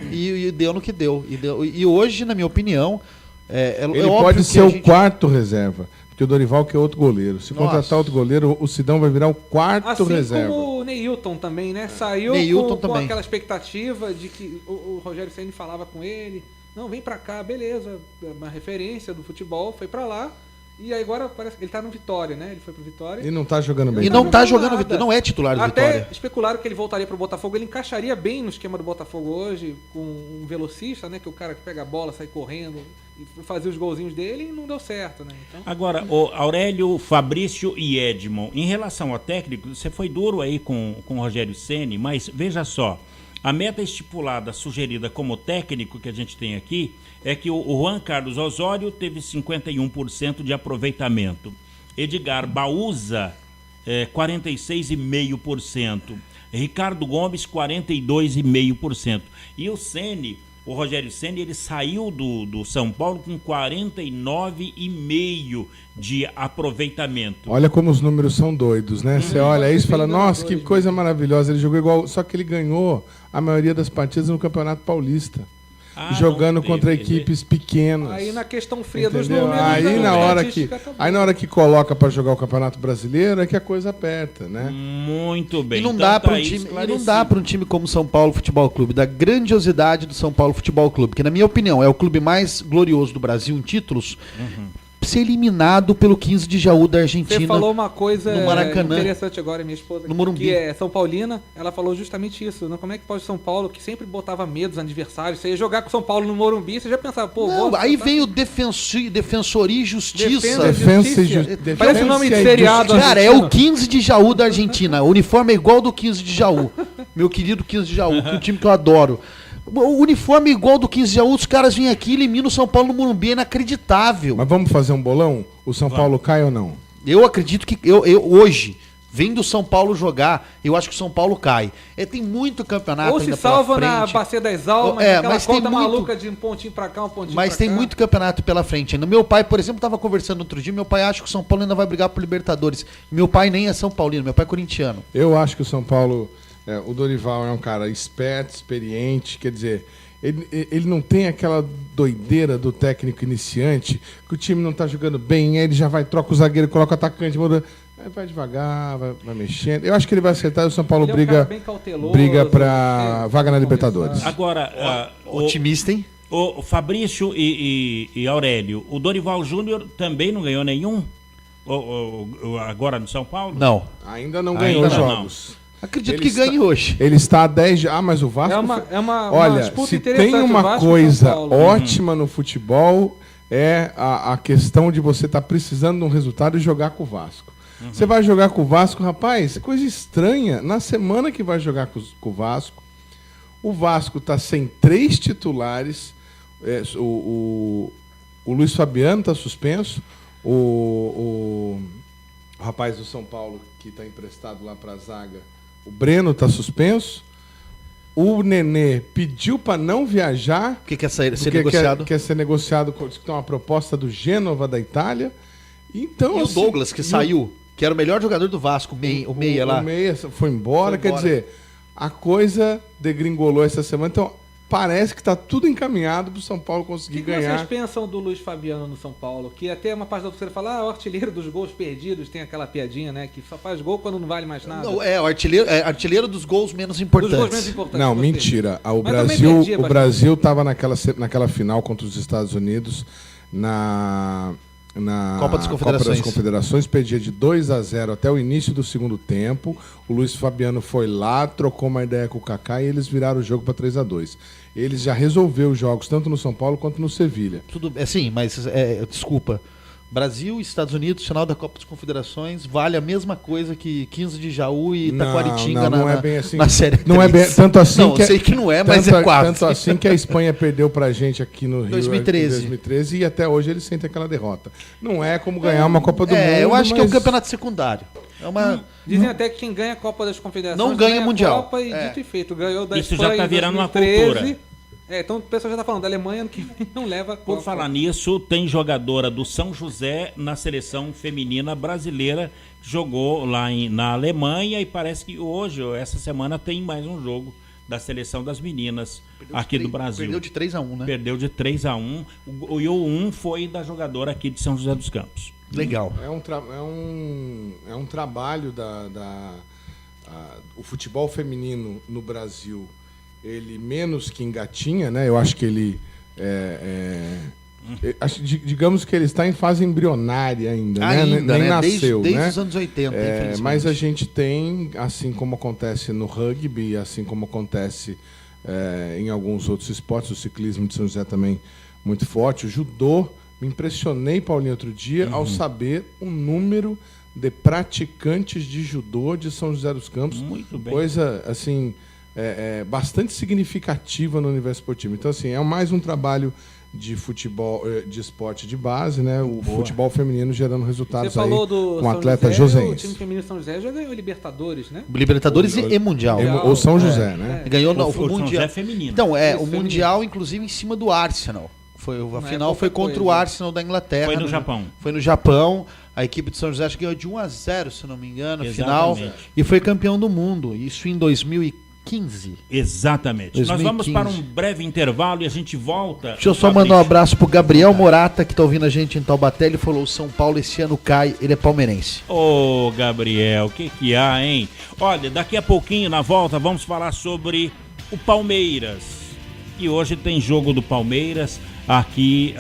E deu no que deu. E hoje, na minha opinião, ele pode ser o 4º reserva. Porque o Dorival que é outro goleiro. Se contratar outro goleiro, o Sidão vai virar o 4º reserva. Assim como o Neilton também, né? Saiu com aquela expectativa de que o Rogério Ceni falava com ele. Não, vem pra cá, beleza. Uma referência do futebol, foi pra lá. E aí agora parece que ele tá no Vitória, né? Ele foi pro Vitória. E não tá jogando bem. E não tá jogando Vitória, não é titular do Vitória. Até especularam que ele voltaria pro Botafogo. Ele encaixaria bem no esquema do Botafogo hoje, com um velocista, né? Que é o cara que pega a bola, sai correndo e fazia os golzinhos dele, e não deu certo, né? Então... Agora, o Aurélio, Fabrício e Edmond, em relação ao técnico, você foi duro aí com o Rogério Ceni, mas veja só, a meta estipulada, sugerida como técnico que a gente tem aqui, é que o Juan Carlos Osório teve 51% de aproveitamento. Edgar Baúza, 46,5%. Ricardo Gomes, 42,5%. E o Ceni, o Rogério Ceni, ele saiu do São Paulo com 49,5% de aproveitamento. Olha como os números são doidos, né? Você olha isso e fala, nossa, que coisa maravilhosa. Ele jogou igual, só que ele ganhou a maioria das partidas no Campeonato Paulista. Jogando contra equipes pequenas. Aí na questão fria dos números... Aí na hora que coloca para jogar o Campeonato Brasileiro é que a coisa aperta, né? Muito bem. E não dá para um time como o São Paulo Futebol Clube, da grandiosidade do São Paulo Futebol Clube, que na minha opinião é o clube mais glorioso do Brasil em títulos, ser eliminado pelo 15 de Jaú da Argentina. Você falou uma coisa no Maracanã, interessante agora, minha esposa, no Morumbi, que é São Paulina, ela falou justamente isso. Não, como é que pode São Paulo, que sempre botava medo dos adversários, você ia jogar com São Paulo no Morumbi, você já pensava, pô... Não, aí vem o Defensoria e Justiça. Parece o nome de seriado. Cara, é o 15 de Jaú da Argentina. O uniforme é igual do 15 de Jaú. Meu querido 15 de Jaú, que é um time que eu adoro. O uniforme igual do 15 de Jaú, os caras vêm aqui e eliminam o São Paulo no Morumbi, é inacreditável. Mas vamos fazer um bolão? O São Paulo cai ou não? Eu acredito que hoje, vendo o São Paulo jogar, eu acho que o São Paulo cai. Tem muito campeonato ainda pela frente. Ou se salva na Bacia das Almas, aquela conta maluca de um pontinho pra cá, um pontinho pra cá. Mas tem muito campeonato pela frente ainda. Meu pai, por exemplo, estava conversando outro dia, meu pai acha que o São Paulo ainda vai brigar por Libertadores. Meu pai nem é São Paulino, meu pai é corintiano. Eu acho que o São Paulo... o Dorival é um cara esperto, experiente, quer dizer, ele não tem aquela doideira do técnico iniciante, que o time não tá jogando bem, aí ele já vai, troca o zagueiro, coloca o atacante, muda, aí vai devagar, vai mexendo. Eu acho que ele vai acertar e o São Paulo briga pra vaga na Libertadores. Agora, otimista, hein? O Fabrício e Aurélio, o Dorival Júnior também não ganhou nenhum? Agora no São Paulo? Não. Ainda não ganhou jogos. Não. Acredito que ganhe hoje. Ele está a 10... mas o Vasco... Olha, se tem uma coisa ótima no futebol, é a questão de você estar precisando de um resultado e jogar com o Vasco. Você vai jogar com o Vasco, rapaz, coisa estranha. Na semana que vai jogar com o Vasco está sem 3 titulares. O Luiz Fabiano está suspenso. O rapaz do São Paulo, que está emprestado lá para a zaga, o Breno está suspenso. O Nenê pediu para não viajar. O que quer ser negociado? Quer ser negociado, que tem uma proposta do Gênova da Itália. Então, e o Douglas, que saiu, que era o melhor jogador do Vasco, o meia lá. O meia foi embora. Quer dizer, a coisa degringolou essa semana. Então, parece que está tudo encaminhado para o São Paulo conseguir ganhar. O que vocês pensam do Luiz Fabiano no São Paulo? Que até uma parte da torcida fala, o artilheiro dos gols perdidos, tem aquela piadinha, né? Que só faz gol quando não vale mais nada. Não, o artilheiro dos gols menos importantes. Não, mentira. O Brasil estava naquela final contra os Estados Unidos na Copa das Confederações, perdia de 2-0 até o início do segundo tempo. O Luiz Fabiano foi lá, trocou uma ideia com o Kaká e eles viraram o jogo para 3-2. Eles já resolveu os jogos tanto no São Paulo quanto no Sevilha. Tudo sim, mas desculpa. Brasil e Estados Unidos, final da Copa das Confederações, vale a mesma coisa que 15 de Jaú e Taquaritinga na Série 3. Não é bem tanto assim. Não, eu sei que não é, mas é quase. Tanto assim que a Espanha perdeu pra gente aqui no Rio 2013. Em 2013 e até hoje eles sentem aquela derrota. Não é como ganhar uma Copa do Mundo. Eu acho que é um campeonato secundário. Dizem até que quem ganha a Copa das Confederações não ganha Mundial. Copa e dito e feito, ganhou da Isso Espanha já está virando 2013. Uma cultura. Então o pessoal já está falando da Alemanha que não leva a Copa. Por falar nisso, tem jogadora do São José na seleção feminina brasileira, jogou lá na Alemanha e parece que hoje, essa semana, tem mais um jogo da seleção das meninas aqui do Brasil. Perdeu de 3-1, né? Perdeu de 3-1. E o 1 foi da jogadora aqui de São José dos Campos. Legal. É um trabalho o futebol feminino no Brasil. Ele menos que engatinha, né? Eu acho que ele digamos que ele está em fase embrionária ainda, né? Nem nasceu, desde né? os anos 80, infelizmente. Mas a gente tem, assim como acontece no rugby, assim como acontece em alguns outros esportes, o ciclismo de São José também muito forte, o judô. Me impressionei, Paulinho, outro dia, ao saber o número de praticantes de judô de São José dos Campos. Muito bem. Coisa, assim, bastante significativa no universo esportivo. Então, assim, é mais um trabalho de futebol, de esporte de base, né? O futebol feminino gerando resultados aí com o atleta joséense. O time feminino de São José já ganhou Libertadores, né? Libertadores e Mundial. Ou São José, né? Ganhou o Mundial. São José feminino. Então, o Mundial, inclusive, em cima do Arsenal. A final foi contra o Arsenal da Inglaterra. Foi no Japão. Foi no Japão. A equipe de São José ganhou de 1-0, se não me engano, final. E foi campeão do mundo. Isso em 2015. Exatamente. 2015. Nós vamos para um breve intervalo e a gente volta. Deixa eu só mandar um abraço pro Gabriel Morata, que está ouvindo a gente em Taubaté. Ele falou: o São Paulo esse ano cai, ele é palmeirense. Ô, Gabriel, o que há, hein? Olha, daqui a pouquinho, na volta, vamos falar sobre o Palmeiras. E hoje tem jogo do Palmeiras aqui,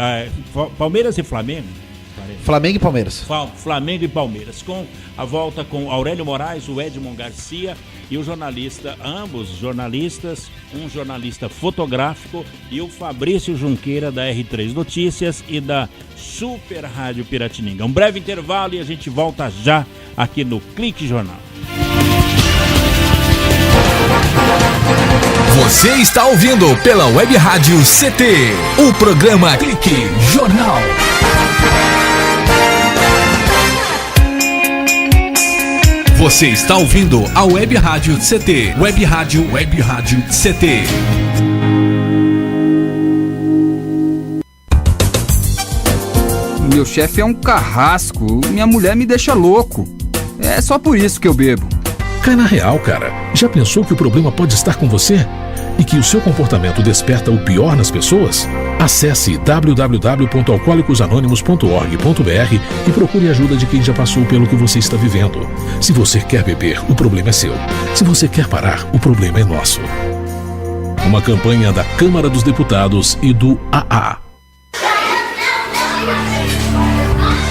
Palmeiras e Flamengo. Flamengo e Palmeiras. Flamengo e Palmeiras. Com a volta com Aurélio Moraes, o Edmond Garcia e o jornalista, ambos jornalistas, um jornalista fotográfico e o Fabrício Junqueira da R3 Notícias e da Super Rádio Piratininga. Um breve intervalo e a gente volta já aqui no Clique Jornal. Você está ouvindo pela Web Rádio CT, o programa Clique Jornal. Você está ouvindo a Web Rádio CT, Web Rádio CT. Meu chefe é um carrasco, minha mulher me deixa louco. É só por isso que eu bebo. Cai na real, cara. Já pensou que o problema pode estar com você? E que o seu comportamento desperta o pior nas pessoas? Acesse www.alcoolicosanonimos.org.br e procure ajuda de quem já passou pelo que você está vivendo. Se você quer beber, o problema é seu. Se você quer parar, o problema é nosso. Uma campanha da Câmara dos Deputados e do AA.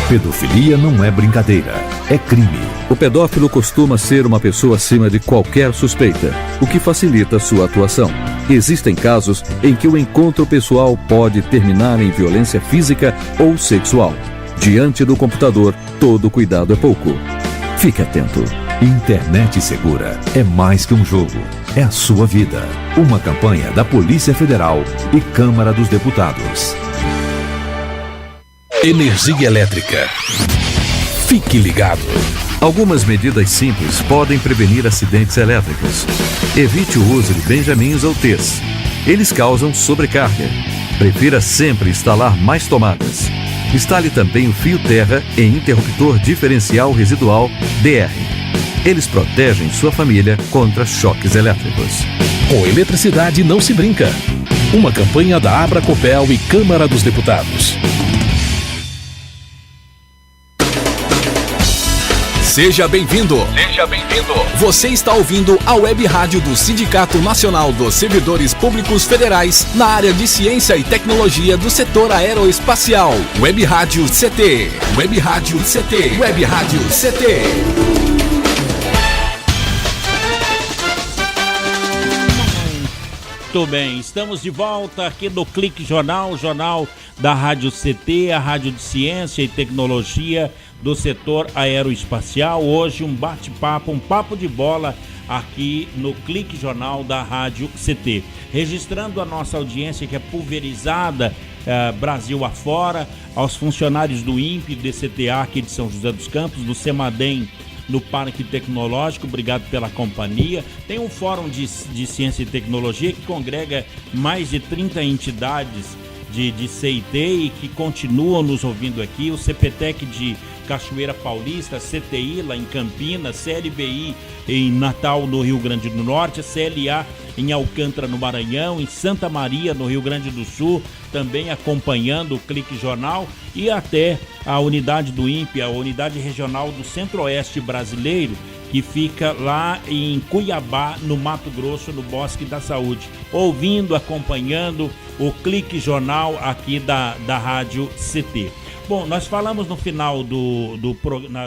Pedofilia não é brincadeira, é crime. O pedófilo costuma ser uma pessoa acima de qualquer suspeita, o que facilita sua atuação. Existem casos em que o encontro pessoal pode terminar em violência física ou sexual. Diante do computador, todo cuidado é pouco. Fique atento. Internet segura é mais que um jogo, é a sua vida. Uma campanha da Polícia Federal e Câmara dos Deputados. Energia elétrica. Fique ligado. Algumas medidas simples podem prevenir acidentes elétricos. Evite o uso de benjamins ou T's. Eles causam sobrecarga. Prefira sempre instalar mais tomadas. Instale também o fio terra em interruptor diferencial residual DR. Eles protegem sua família contra choques elétricos. Com eletricidade não se brinca. Uma campanha da Abracopel e Câmara dos Deputados. Seja bem-vindo. Seja bem-vindo. Você está ouvindo a Web Rádio do Sindicato Nacional dos Servidores Públicos Federais na área de Ciência e Tecnologia do setor aeroespacial. Web Rádio CT. Web Rádio CT. Web Rádio CT. Muito bem, estamos de volta aqui no Clique Jornal, o jornal da Rádio CT, a Rádio de Ciência e Tecnologia do setor aeroespacial. Hoje um bate-papo, um papo de bola aqui no Clique Jornal da Rádio CT. Registrando a nossa audiência que é pulverizada Brasil afora, aos funcionários do INPE, do DCTA aqui de São José dos Campos, do CEMADEM, no Parque Tecnológico, obrigado pela companhia. Tem um fórum de ciência e tecnologia que congrega mais de 30 entidades de CIT e que continuam nos ouvindo aqui. O CPTEC de Cachoeira Paulista, CTI lá em Campinas, CLBI em Natal, no Rio Grande do Norte, a CLA em Alcântara, no Maranhão, em Santa Maria, no Rio Grande do Sul, também acompanhando o Clique Jornal, e até a unidade do INPE, a unidade regional do Centro-Oeste brasileiro, que fica lá em Cuiabá, no Mato Grosso, no Bosque da Saúde, ouvindo, acompanhando o Clique Jornal aqui da Rádio CT. Bom, nós falamos no final do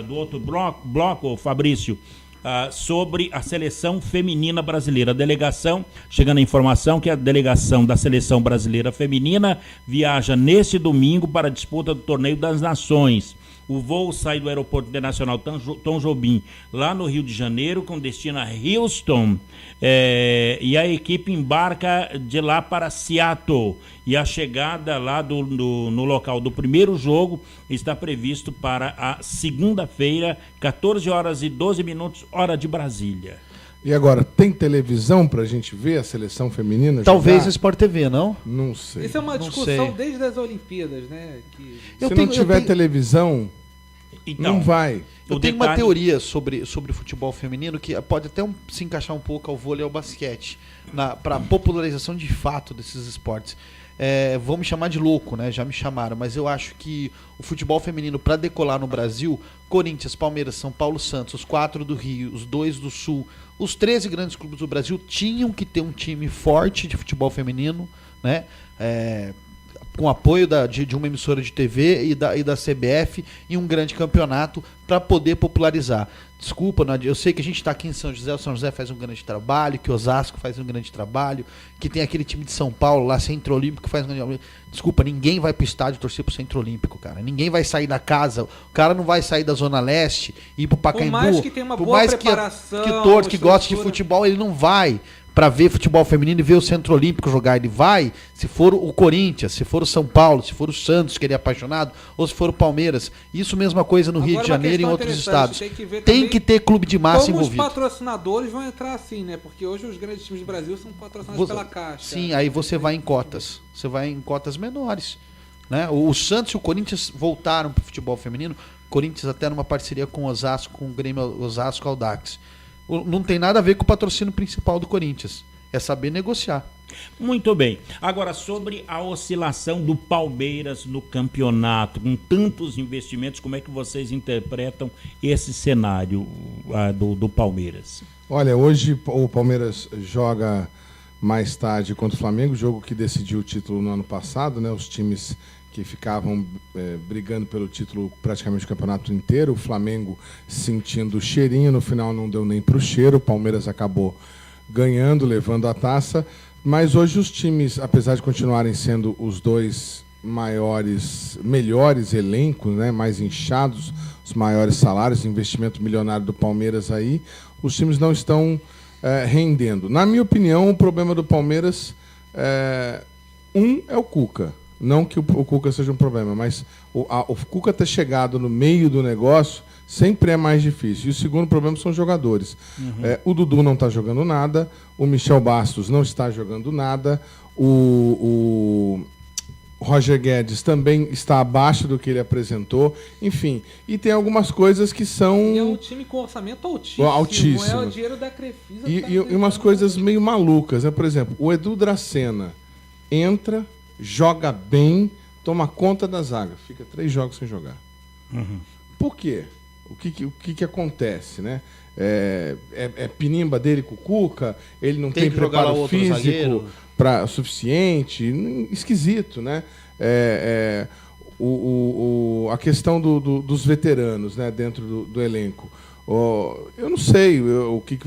outro bloco, Fabrício, sobre a seleção feminina brasileira. A delegação, chegando a informação que a delegação da seleção brasileira feminina viaja neste domingo para a disputa do Torneio das Nações. O voo sai do Aeroporto Internacional Tom Jobim, lá no Rio de Janeiro, com destino a Houston, e a equipe embarca de lá para Seattle. E a chegada lá no local do primeiro jogo está previsto para a segunda-feira, 14h12, hora de Brasília. E agora, tem televisão pra gente ver a seleção feminina? Talvez jogar? a Sport TV, não? Não sei. Isso é uma discussão desde as Olimpíadas, né? Se não tiver televisão, então, não vai. Eu tenho uma teoria sobre o futebol feminino que pode até se encaixar um pouco ao vôlei e ao basquete, para a popularização de fato desses esportes. Vão me chamar de louco, né? Já me chamaram, mas eu acho que o futebol feminino, para decolar no Brasil, Corinthians, Palmeiras, São Paulo, Santos, os 4 do Rio, os 2 do Sul, os 13 grandes clubes do Brasil tinham que ter um time forte de futebol feminino, né? Com apoio de uma emissora de TV e da CBF, e um grande campeonato para poder popularizar. Desculpa, eu sei que a gente está aqui em São José, o São José faz um grande trabalho, que Osasco faz um grande trabalho, que tem aquele time de São Paulo lá, Centro Olímpico, que faz um grande trabalho. Desculpa, ninguém vai pro estádio torcer pro Centro Olímpico, cara. Ninguém vai sair da casa, o cara não vai sair da Zona Leste e ir pro Pacaembu. Por mais que tenha uma boa preparação, que torce, que gosta de futebol, ele não vai para ver futebol feminino e ver o Centro Olímpico jogar. Ele vai, se for o Corinthians, se for o São Paulo, se for o Santos, que ele é apaixonado, ou se for o Palmeiras. Isso mesma coisa no Rio de Janeiro e em outros estados. Tem que ter clube de massa envolvido. Como os patrocinadores vão entrar assim, né? Porque hoje os grandes times do Brasil são patrocinados pela Caixa. Sim, aí você vai em cotas. Você vai em cotas menores, né? O Santos e o Corinthians voltaram para o futebol feminino. Corinthians até numa parceria com o Osasco, com o Grêmio Osasco Audax. Não tem nada a ver com o patrocínio principal do Corinthians. É saber negociar. Muito bem. Agora, sobre a oscilação do Palmeiras no campeonato, com tantos investimentos, como é que vocês interpretam esse cenário do Palmeiras? Olha, hoje o Palmeiras joga mais tarde contra o Flamengo, jogo que decidiu o título no ano passado, né? Os times que ficavam brigando pelo título praticamente o campeonato inteiro, o Flamengo sentindo o cheirinho, no final não deu nem para o cheiro, o Palmeiras acabou ganhando, levando a taça, mas hoje os times, apesar de continuarem sendo os dois melhores elencos, né, mais inchados, os maiores salários, investimento milionário do Palmeiras aí, os times não estão rendendo. Na minha opinião, o problema do Palmeiras é o Cuca. Não que o Cuca seja um problema, mas o Cuca ter chegado no meio do negócio sempre é mais difícil. E o segundo problema são os jogadores. O Dudu não está jogando nada, o Michel Bastos não está jogando nada, o Roger Guedes também está abaixo do que ele apresentou. Enfim, e tem algumas coisas que são... E é um time com orçamento altíssimo. Não é o dinheiro da Crefisa. E umas coisas meio malucas, né? Por exemplo, o Edu Dracena entra, joga bem, toma conta da zaga. Fica 3 jogos sem jogar. Por quê? O que acontece, né? É pinimba dele com o Cuca, ele não tem preparo físico suficiente, esquisito, né? A questão dos veteranos, né, dentro do elenco. Eu não sei o que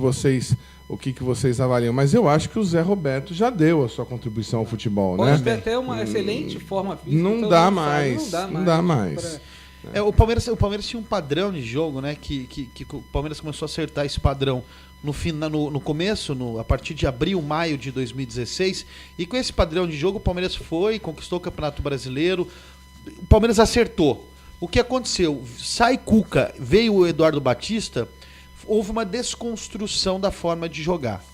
vocês avaliam, mas eu acho que o Zé Roberto já deu a sua contribuição ao futebol, né? Pode ter até uma excelente forma física. Não dá mais. O Palmeiras tinha um padrão de jogo, né? Que o Palmeiras começou a acertar esse padrão no começo, a partir de abril, maio de 2016. E com esse padrão de jogo, o Palmeiras conquistou o Campeonato Brasileiro. O Palmeiras acertou. O que aconteceu? Sai Cuca, veio o Eduardo Batista, houve uma desconstrução da forma de jogar.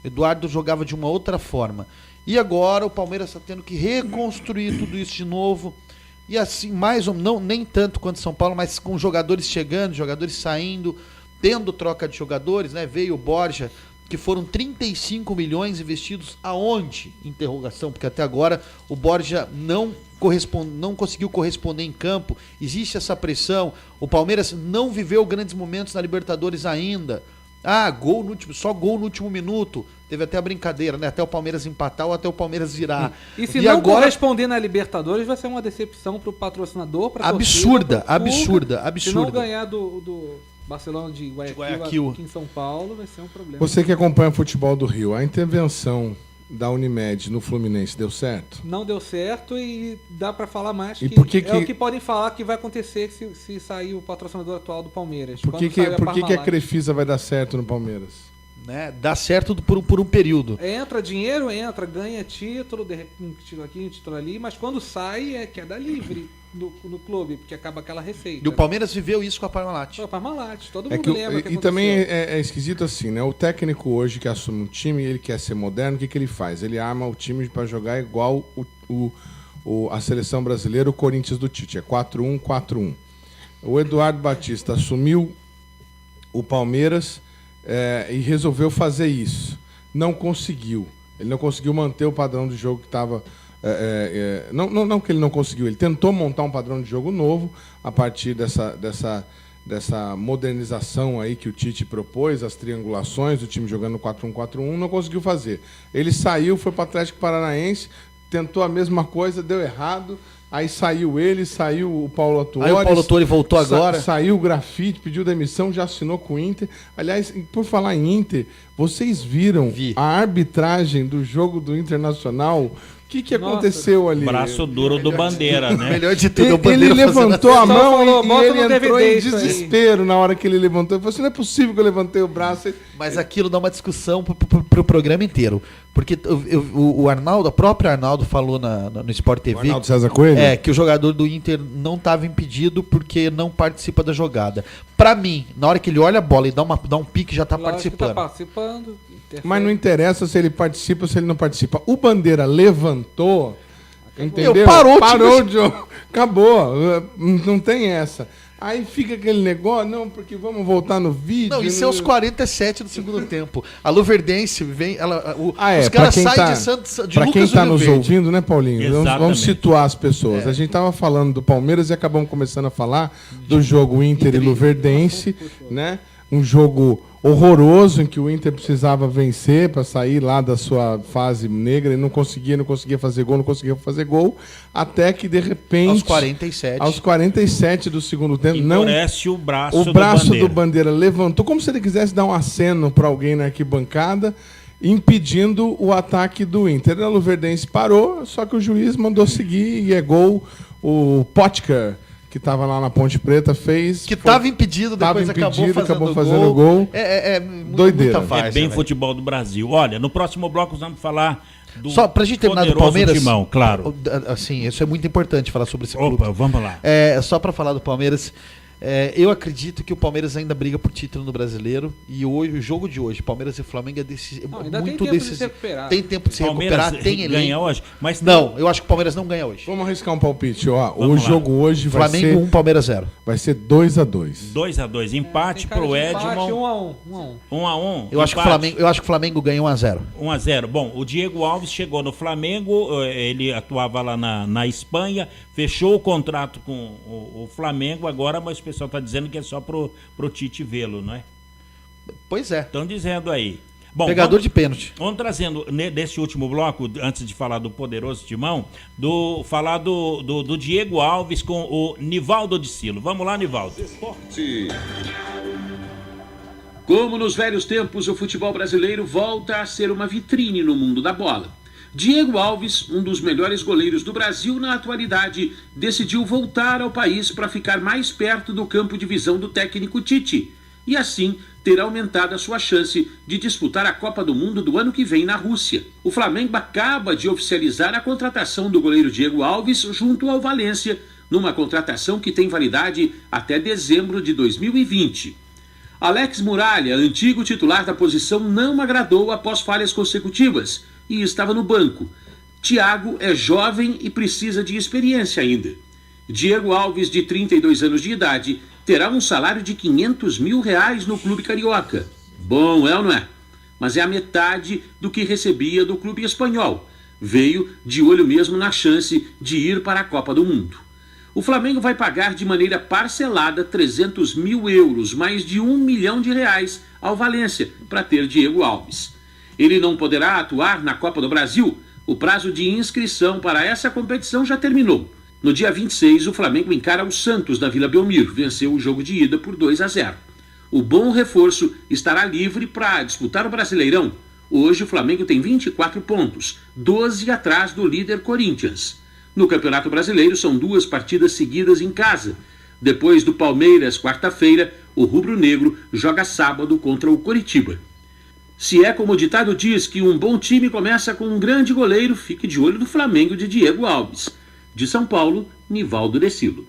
Eduardo jogava de uma outra forma. E agora o Palmeiras está tendo que reconstruir tudo isso de novo. E assim, nem tanto quanto São Paulo, mas com jogadores chegando, jogadores saindo, tendo troca de jogadores, né? Veio o Borja, que foram 35 milhões investidos aonde? Interrogação, porque até agora o Borja não conseguiu corresponder em campo. Existe essa pressão. O Palmeiras não viveu grandes momentos na Libertadores ainda. Só gol no último minuto. Teve até a brincadeira, né? Até o Palmeiras empatar ou até o Palmeiras virar. E se não corresponder na Libertadores, vai ser uma decepção pro patrocinador, pra absurda. Se não ganhar do Barcelona de Guayaquil aqui em São Paulo, vai ser um problema. Você que acompanha o futebol do Rio, a intervenção da Unimed no Fluminense deu certo? Não deu certo e dá para falar mais o que podem falar que vai acontecer se sair o patrocinador atual do Palmeiras. Por que a Crefisa vai dar certo no Palmeiras? Né? Dá certo por um período. Entra dinheiro, ganha título, de repente um título aqui, um título ali, mas quando sai é queda livre no clube, porque acaba aquela receita. E o Palmeiras viveu isso com a Parmalat. A Parmalat, todo mundo lembra que E também é esquisito assim, né? O técnico hoje que assume um time, ele quer ser moderno, o que ele faz? Ele arma o time para jogar igual a seleção brasileira, o Corinthians do Tite, é 4-1, 4-1. O Eduardo Batista assumiu o Palmeiras e resolveu fazer isso. Não conseguiu. Ele não conseguiu manter o padrão de jogo que estava... Não que ele não conseguiu, ele tentou montar um padrão de jogo novo a partir dessa modernização aí que o Tite propôs, as triangulações, o time jogando 4-1-4-1, não conseguiu fazer. Ele saiu, foi para o Atlético Paranaense, tentou a mesma coisa, deu errado. Aí saiu o Paulo Autuori. Aí o Paulo Autuori voltou agora. Saiu o Grafite, pediu demissão, já assinou com o Inter. Aliás, por falar em Inter, vocês viram a arbitragem do jogo do Internacional? O que aconteceu ali? Braço duro do Bandeira, né? Melhor de tudo, o Bandeira ele levantou a mão e ele entrou em desespero na hora que ele levantou. Ele falou assim, não é possível que eu levantei o braço. Mas aquilo dá uma discussão pro programa inteiro. Porque o Arnaldo, o próprio Arnaldo falou no Sport TV... O Arnaldo César Coelho? Que o jogador do Inter não estava impedido porque não participa da jogada. Pra mim, na hora que ele olha a bola e dá um pique, já tá participando. Tá participando. Mas não interessa se ele participa ou se ele não participa. O Bandeira levantou, entendeu? Parou o jogo. Acabou. Não tem essa. Aí fica aquele negócio, não, porque vamos voltar no vídeo. Não, isso é os 47 do segundo tempo. A Luverdense vem, os caras saem de Santos, de pra Lucas quem está nos Verde. ouvindo, né, Paulinho? Vamos situar as pessoas. A gente estava falando do Palmeiras e acabamos começando a falar do jogo Inter e Luverdense, né? um jogo horroroso em que o Inter precisava vencer para sair lá da sua fase negra e não conseguia fazer gol, até que de repente aos 47 do segundo tempo endurece o braço do Bandeira levantou como se ele quisesse dar um aceno para alguém na arquibancada, impedindo o ataque do Inter. O Luverdense parou, só que o juiz mandou seguir e é gol. O Potker, que estava lá na Ponte Preta, fez... Que estava impedido, depois acabou fazendo gol. Doideira. É bem futebol do Brasil. Olha, no próximo bloco vamos falar do só pra gente terminar do Palmeiras, Timão, claro. Assim, isso é muito importante falar sobre esse clube. Vamos lá. Só para falar do Palmeiras, eu acredito que o Palmeiras ainda briga por título no Brasileiro, e hoje, o jogo de hoje, Palmeiras e Flamengo é muito decisivo. Tem tempo de se recuperar, tem elenco. Ganha hoje? Mas não, eu acho que o Palmeiras não ganha hoje. Vamos arriscar um palpite, ó. O jogo hoje vai ser Flamengo 1, Palmeiras 0. Vai ser 2-2. 2-2, empate pro Edmond. 1-1. Eu acho que o Flamengo ganha 1-0. 1-0. Bom, o Diego Alves chegou no Flamengo, ele atuava lá na Espanha, fechou o contrato com o Flamengo agora, mas o pessoal está dizendo que é só pro Tite vê-lo, não é? Pois é. Estão dizendo aí. Bom, pegador de pênalti. Vamos trazendo nesse último bloco, antes de falar do poderoso Timão, falar do Diego Alves com o Nivaldo de Silo. Vamos lá, Nivaldo. Esporte. Como nos velhos tempos, o futebol brasileiro volta a ser uma vitrine no mundo da bola. Diego Alves, um dos melhores goleiros do Brasil na atualidade, decidiu voltar ao país para ficar mais perto do campo de visão do técnico Tite e assim ter aumentado a sua chance de disputar a Copa do Mundo do ano que vem na Rússia. O Flamengo acaba de oficializar a contratação do goleiro Diego Alves junto ao Valência, numa contratação que tem validade até dezembro de 2020. Alex Muralha, antigo titular da posição, não agradou após falhas consecutivas e estava no banco. Thiago é jovem e precisa de experiência ainda. Diego Alves, de 32 anos de idade, terá um salário de R$500 mil no clube carioca. Bom, é ou não é? Mas é a metade do que recebia do clube espanhol. Veio de olho mesmo na chance de ir para a Copa do Mundo. O Flamengo vai pagar de maneira parcelada €300 mil, mais de R$1 milhão, ao Valência, para ter Diego Alves. Ele não poderá atuar na Copa do Brasil. O prazo de inscrição para essa competição já terminou. No dia 26, o Flamengo encara o Santos da Vila Belmiro. Venceu o jogo de ida por 2-0. O bom reforço estará livre para disputar o Brasileirão. Hoje o Flamengo tem 24 pontos, 12 atrás do líder Corinthians. No Campeonato Brasileiro são 2 partidas seguidas em casa. Depois do Palmeiras, quarta-feira, o rubro-negro joga sábado contra o Coritiba. Se é como o ditado diz que um bom time começa com um grande goleiro, fique de olho no Flamengo de Diego Alves. De São Paulo, Nivaldo de Silo.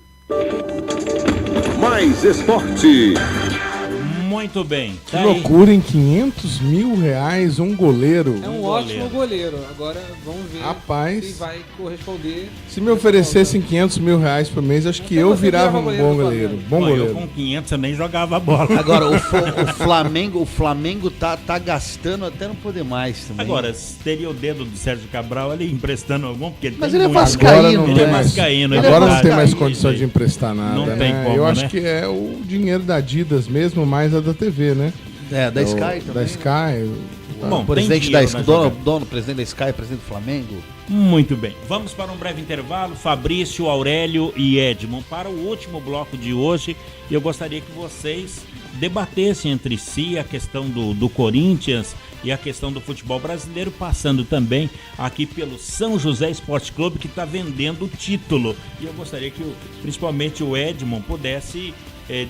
Mais esporte. Muito bem. Que loucura, em R$500 mil um goleiro. É um ótimo goleiro. Agora vamos ver se vai corresponder. Se me oferecessem R$500 mil por mês, acho que eu virava um bom goleiro. Bom goleiro. Eu com 500 eu nem jogava bola. Agora, o Flamengo tá gastando até não poder mais também. Agora, teria o dedo do Sérgio Cabral ali emprestando algum, porque mas ele é vascaíno. Ele é vascaíno. Agora não tem mais condição de emprestar nada. Não tem como, eu acho que é o dinheiro da Adidas mesmo, mais a da TV, né? Da Sky também. Da Sky. Bom, presidente da Sky, dono, presidente da Sky, presidente do Flamengo. Muito bem. Vamos para um breve intervalo. Fabrício, Aurélio e Edmond para o último bloco de hoje. E eu gostaria que vocês debatessem entre si a questão do Corinthians e a questão do futebol brasileiro, passando também aqui pelo São José Esporte Clube, que está vendendo o título. E eu gostaria que principalmente o Edmond pudesse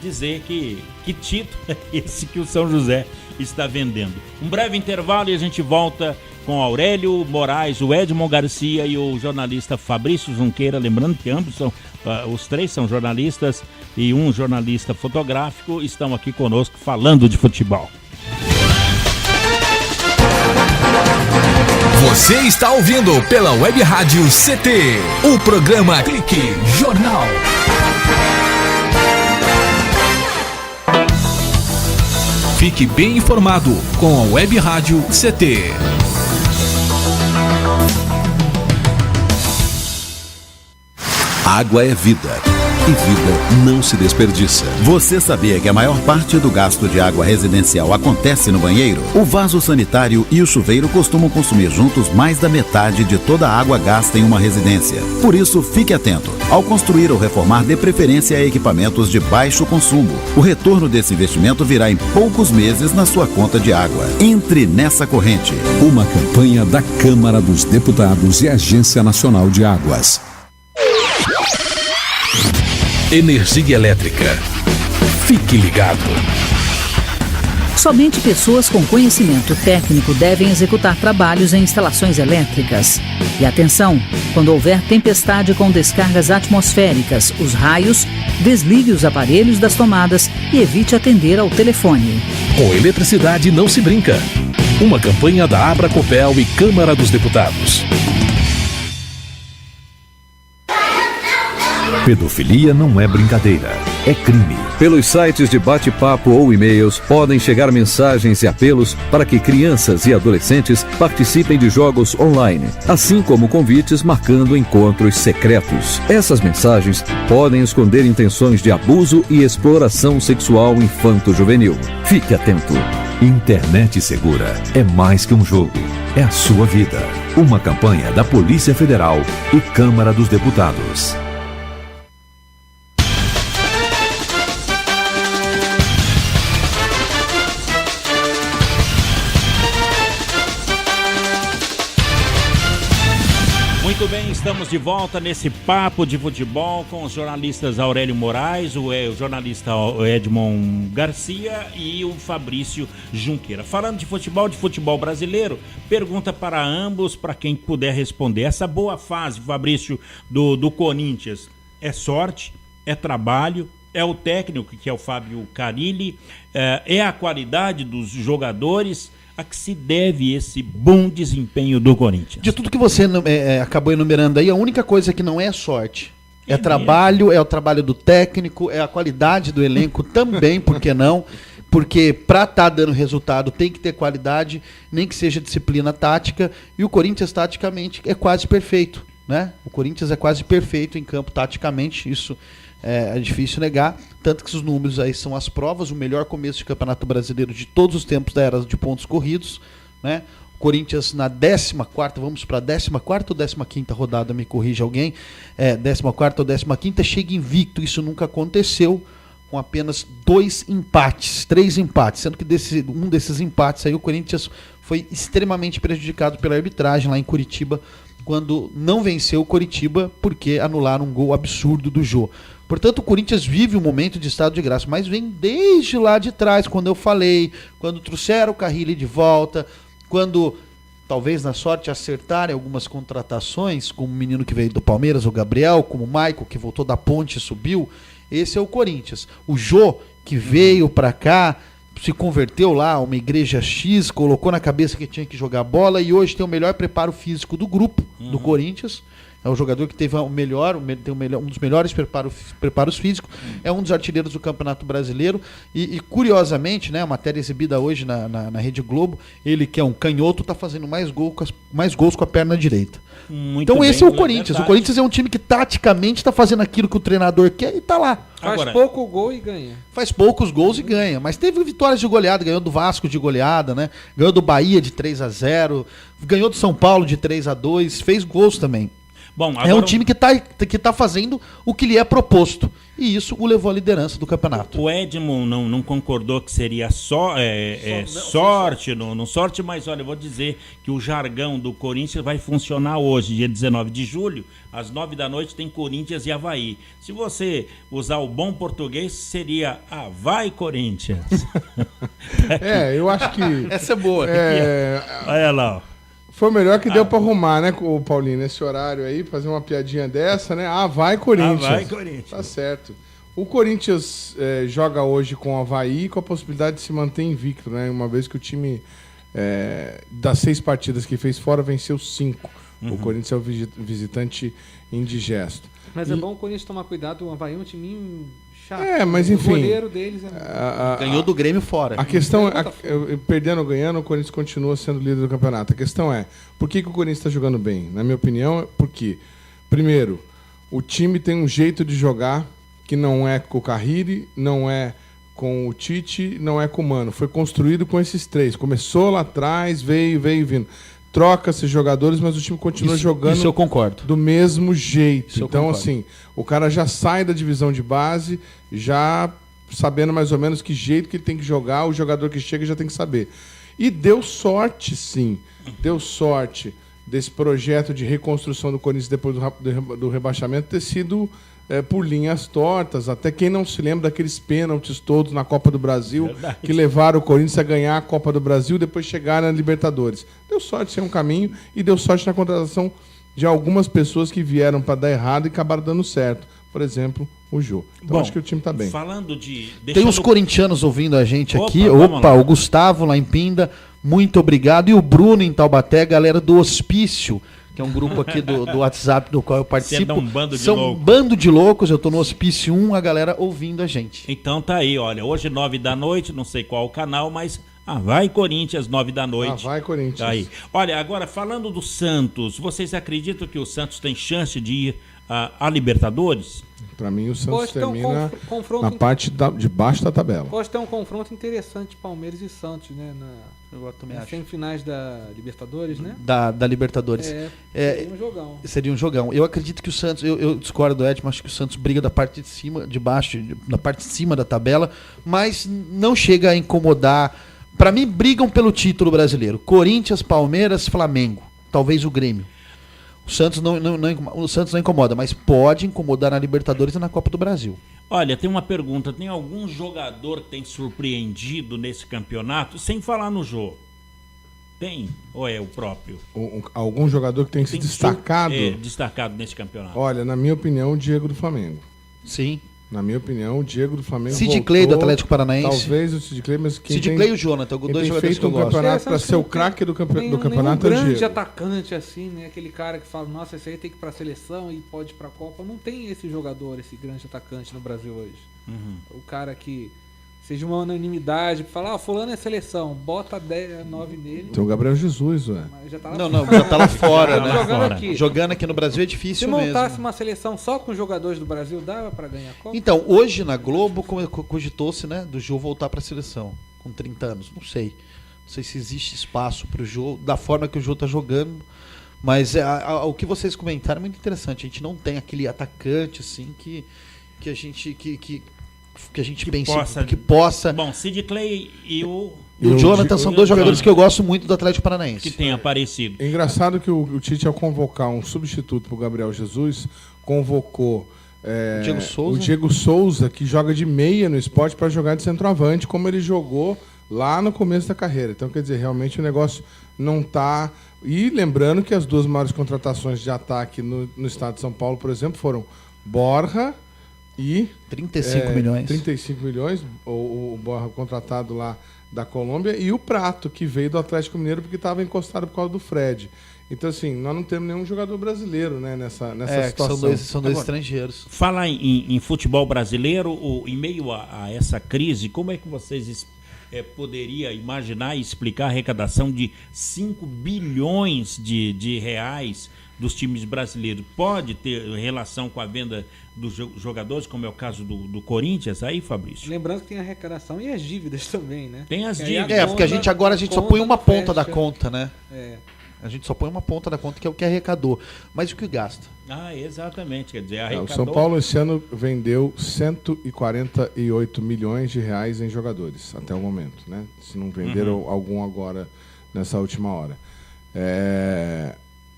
dizer que título é esse que o São José está vendendo. Um breve intervalo e a gente volta com Aurélio Moraes, o Edmond Garcia e o jornalista Fabrício Junqueira. Lembrando que ambos os três são jornalistas e um jornalista fotográfico estão aqui conosco falando de futebol. Você está ouvindo pela Web Rádio CT, o programa Clique Jornal. Fique bem informado com a Web Rádio CT. Água é vida. E vida não se desperdiça. Você sabia que a maior parte do gasto de água residencial acontece no banheiro? O vaso sanitário e o chuveiro costumam consumir juntos mais da metade de toda a água gasta em uma residência. Por isso, fique atento. Ao construir ou reformar, dê preferência a equipamentos de baixo consumo. O retorno desse investimento virá em poucos meses na sua conta de água. Entre nessa corrente. Uma campanha da Câmara dos Deputados e Agência Nacional de Águas. Energia elétrica. Fique ligado. Somente pessoas com conhecimento técnico devem executar trabalhos em instalações elétricas. E atenção, quando houver tempestade com descargas atmosféricas, os raios, desligue os aparelhos das tomadas e evite atender ao telefone. Com eletricidade não se brinca. Uma campanha da Abracopel e Câmara dos Deputados. Pedofilia não é brincadeira, é crime. Pelos sites de bate-papo ou e-mails podem chegar mensagens e apelos para que crianças e adolescentes participem de jogos online, assim como convites marcando encontros secretos. Essas mensagens podem esconder intenções de abuso e exploração sexual infanto-juvenil. Fique atento. Internet segura é mais que um jogo, é a sua vida. Uma campanha da Polícia Federal e Câmara dos Deputados. Muito bem, estamos de volta nesse papo de futebol com os jornalistas Aurélio Moraes, o jornalista Edmond Garcia e o Fabrício Junqueira. Falando de futebol brasileiro, pergunta para ambos, para quem puder responder. Essa boa fase, Fabrício, do Corinthians, é sorte, é trabalho, é o técnico, que é o Fábio Carilli, é a qualidade dos jogadores? A que se deve esse bom desempenho do Corinthians? De tudo que você acabou enumerando aí, a única coisa que não é sorte. É trabalho, é o trabalho do técnico, é a qualidade do elenco também, por que não? Porque para estar dando resultado tem que ter qualidade, nem que seja disciplina tática, e o Corinthians taticamente é quase perfeito, né? O Corinthians é quase perfeito em campo taticamente, isso é difícil negar, tanto que os números aí são as provas, o melhor começo de Campeonato Brasileiro de todos os tempos da era de pontos corridos, né? O Corinthians na 14ª, vamos para a 14ª ou 15ª rodada, me corrige alguém, 14ª ou 15ª, chega invicto, isso nunca aconteceu, com apenas 3 empates, sendo que um desses empates aí o Corinthians foi extremamente prejudicado pela arbitragem lá em Curitiba, quando não venceu o Coritiba porque anularam um gol absurdo do Jô. Portanto, o Corinthians vive um momento de estado de graça, mas vem desde lá de trás, quando eu falei, quando trouxeram o Carrilli de volta, quando, talvez na sorte, acertarem algumas contratações, como o menino que veio do Palmeiras, o Gabriel, como o Maicon, que voltou da ponte e subiu. Esse é o Corinthians. O Jô, que veio para cá, se converteu lá a uma igreja X, colocou na cabeça que tinha que jogar bola e hoje tem o melhor preparo físico do grupo do Corinthians. É o jogador que teve um dos melhores preparos físicos. É um dos artilheiros do Campeonato Brasileiro. E curiosamente, né, a matéria exibida hoje na Rede Globo, ele que é um canhoto, está fazendo mais gols com a perna direita. Então esse é o Corinthians. O Corinthians é um time que taticamente está fazendo aquilo que o treinador quer e está lá. Faz pouco gol e ganha. Faz poucos gols e ganha. Mas teve vitórias de goleada, ganhou do Vasco de goleada, né? Ganhou do Bahia de 3-0, ganhou do São Paulo de 3-2, fez gols também. Bom, agora... É um time que tá fazendo o que lhe é proposto. E isso o levou à liderança do campeonato. O Edmond não concordou que seria sorte, não sorte, mas olha, eu vou dizer que o jargão do Corinthians vai funcionar hoje, dia 19 de julho, às 9 da noite tem Corinthians e Avaí. Se você usar o bom português, seria vai Corinthians. Eu acho que... Essa é boa. Olha lá, ó. Foi o melhor que deu pra arrumar, né, o Paulinho, nesse horário aí, fazer uma piadinha dessa, né? Vai Corinthians. Vai Corinthians. Tá certo. O Corinthians joga hoje com o Avaí com a possibilidade de se manter invicto, né? Uma vez que o time, das 6 partidas que fez fora, venceu 5. O Corinthians é o visitante indigesto. Mas é bom o Corinthians tomar cuidado, o Avaí é um timinho... chato. Mas enfim. O goleiro deles ganhou do Grêmio fora. A questão perdendo ou ganhando, o Corinthians continua sendo líder do campeonato. A questão é, por que o Corinthians está jogando bem? Na minha opinião, porque, primeiro, o time tem um jeito de jogar que não é com o Carriri, não é com o Tite, não é com o Mano. Foi construído com esses três. Começou lá atrás, veio vindo. Troca-se jogadores, mas o time continua jogando isso eu concordo. do mesmo jeito. Isso eu então, concordo. assim, o cara já sai da divisão de base, já sabendo mais ou menos que jeito que ele tem que jogar, o jogador que chega já tem que saber. E deu sorte, sim. Deu sorte desse projeto de reconstrução do Corinthians depois do rebaixamento ter sido por linhas tortas. Até quem não se lembra daqueles pênaltis todos na Copa do Brasil, Verdade. que levaram o Corinthians a ganhar a Copa do Brasil e depois chegar na Libertadores. Deu sorte ser um caminho e deu sorte na contratação de algumas pessoas que vieram para dar errado e acabaram dando certo. Por exemplo, o Jô. Então Bom, acho que o time está bem. Falando de... Tem uns corintianos ouvindo a gente Opa, aqui. vamos lá. O Gustavo lá em Pinda, muito obrigado. E o Bruno em Taubaté, galera do Hospício, que é um grupo aqui do WhatsApp do qual eu participo. Você é um bando de São loucos. um bando de loucos, eu tô no Hospício 1, a galera ouvindo a gente. Então tá aí, olha, hoje 9 da noite, não sei qual o canal, mas vai Corinthians, 9 da noite. Vai Corinthians. Tá aí. Olha, agora falando do Santos, vocês acreditam que o Santos tem chance de ir à Libertadores? Para mim, o Santos Pode ter um termina confronto na parte de baixo da tabela. Pode ter um confronto interessante Palmeiras e Santos, né? Eu também nas acho. semifinais da Libertadores, né? Da Libertadores. Seria um jogão. Seria um jogão. Eu acredito que o Santos, eu discordo do Edson, acho que o Santos briga da parte de cima, de baixo, da parte de cima da tabela, mas não chega a incomodar. Para mim, brigam pelo título brasileiro. Corinthians, Palmeiras, Flamengo. Talvez o Grêmio. O Santos o Santos não incomoda, mas pode incomodar na Libertadores e na Copa do Brasil. Olha, tem uma pergunta. Tem algum jogador que tem surpreendido nesse campeonato? Sem falar no jogo. Tem? Ou é o próprio? Algum jogador que tem se destacado? Destacado nesse campeonato. Olha, na minha opinião, o Diego do Flamengo. Sim. Na minha opinião, o Diego do Flamengo Sid Clay do Atlético Paranaense. Talvez o Sid Clay, mas quem Sid Clay e o Jonathan, dois jogadores que eu gosto. Campeonato para ser o craque do campeonato é o grande Diego. atacante assim, né? Aquele cara que fala, nossa, esse aí tem que ir pra seleção e pode ir pra Copa. Não tem esse jogador, esse grande atacante no Brasil hoje. O cara que seja uma unanimidade, falar, fulano é seleção, bota 10, 9 nele. Tem o Gabriel Jesus, ué. Já tá lá já tá lá fora, né? Jogando aqui. Jogando aqui no Brasil é difícil Se mesmo. Se montasse uma seleção só com jogadores do Brasil, dava pra ganhar a Copa? Então, hoje na Globo cogitou-se, né, do Jô voltar pra seleção com 30 anos. Não sei se existe espaço pro Jô, da forma que o Jô tá jogando. Mas o que vocês comentaram é muito interessante. A gente não tem aquele atacante assim que a gente pense que possa. Bom, Sid Clay e o Jonathan são dois jogadores que eu gosto muito do Atlético Paranaense. Que tem aparecido. É engraçado que o Tite, ao convocar um substituto para o Gabriel Jesus, convocou o Diego Souza, que joga de meia no Sport, para jogar de centroavante, como ele jogou lá no começo da carreira. Então, quer dizer, realmente o negócio não está... E lembrando que as duas maiores contratações de ataque no estado de São Paulo, por exemplo, foram Borja e 35 milhões. 35 milhões, o Borja contratado lá da Colômbia, e o Prato, que veio do Atlético Mineiro porque estava encostado por causa do Fred. Então, assim, nós não temos nenhum jogador brasileiro, né, nessa situação. São dois estrangeiros. Falar em futebol brasileiro, em meio a essa crise, como é que vocês poderia imaginar e explicar a arrecadação de 5 bilhões de reais dos times brasileiros? Pode ter relação com a venda dos jogadores, como é o caso do Corinthians aí, Fabrício? Lembrando que tem a arrecadação e as dívidas também, né? Tem as dívidas. Porque a gente só põe uma ponta da conta, né? A gente só põe uma ponta da conta, que é o que arrecadou. Mas o que gasta? Exatamente. Quer dizer, arrecadou... O São Paulo esse ano vendeu 148 milhões de reais em jogadores, até o momento, né? Se não venderam algum agora, nessa última hora.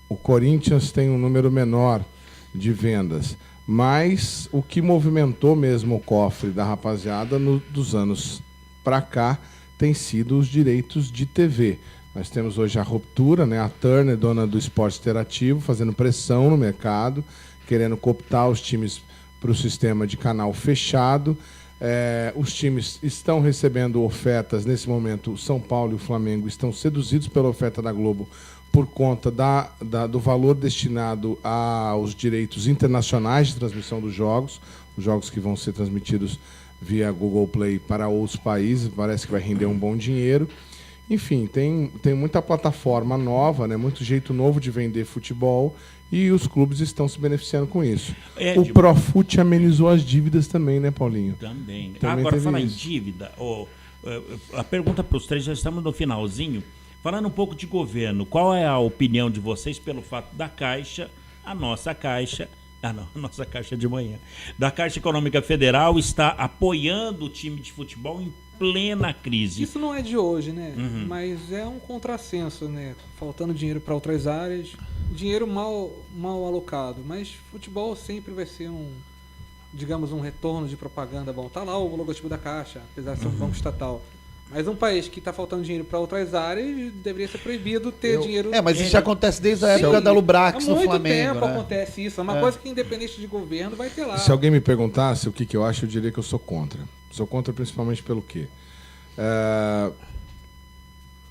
O Corinthians tem um número menor de vendas, mas o que movimentou mesmo o cofre da rapaziada dos anos para cá tem sido os direitos de TV. Nós temos hoje a Ruptura, né? A Turner, dona do esporte interativo, fazendo pressão no mercado, querendo cooptar os times para o sistema de canal fechado. Os times estão recebendo ofertas, nesse momento o São Paulo e o Flamengo estão seduzidos pela oferta da Globo por conta do valor destinado aos direitos internacionais de transmissão dos jogos, os jogos que vão ser transmitidos via Google Play para outros países, parece que vai render um bom dinheiro. Enfim, tem muita plataforma nova, né? Muito jeito novo de vender futebol e os clubes estão se beneficiando com isso. O Profut amenizou as dívidas também, né, Paulinho? Também agora, falar em dívida, a pergunta para os três, já estamos no finalzinho. Falando um pouco de governo, qual é a opinião de vocês pelo fato da Caixa, a nossa Caixa de manhã, da Caixa Econômica Federal está apoiando o time de futebol em plena crise? Isso não é de hoje, né? Mas é um contrassenso, né? Faltando dinheiro para outras áreas, dinheiro mal alocado. Mas futebol sempre vai ser um retorno de propaganda. Bom, tá lá o logotipo da Caixa, apesar de ser um banco estatal. Mas um país que está faltando dinheiro para outras áreas deveria ser proibido ter dinheiro. Mas isso já acontece desde a época da Lubrax no Flamengo. Há muito tempo acontece isso. É uma coisa que, independente de governo, vai ter lá. Se alguém me perguntasse o que eu acho, eu diria que eu sou contra. Sou contra principalmente pelo quê?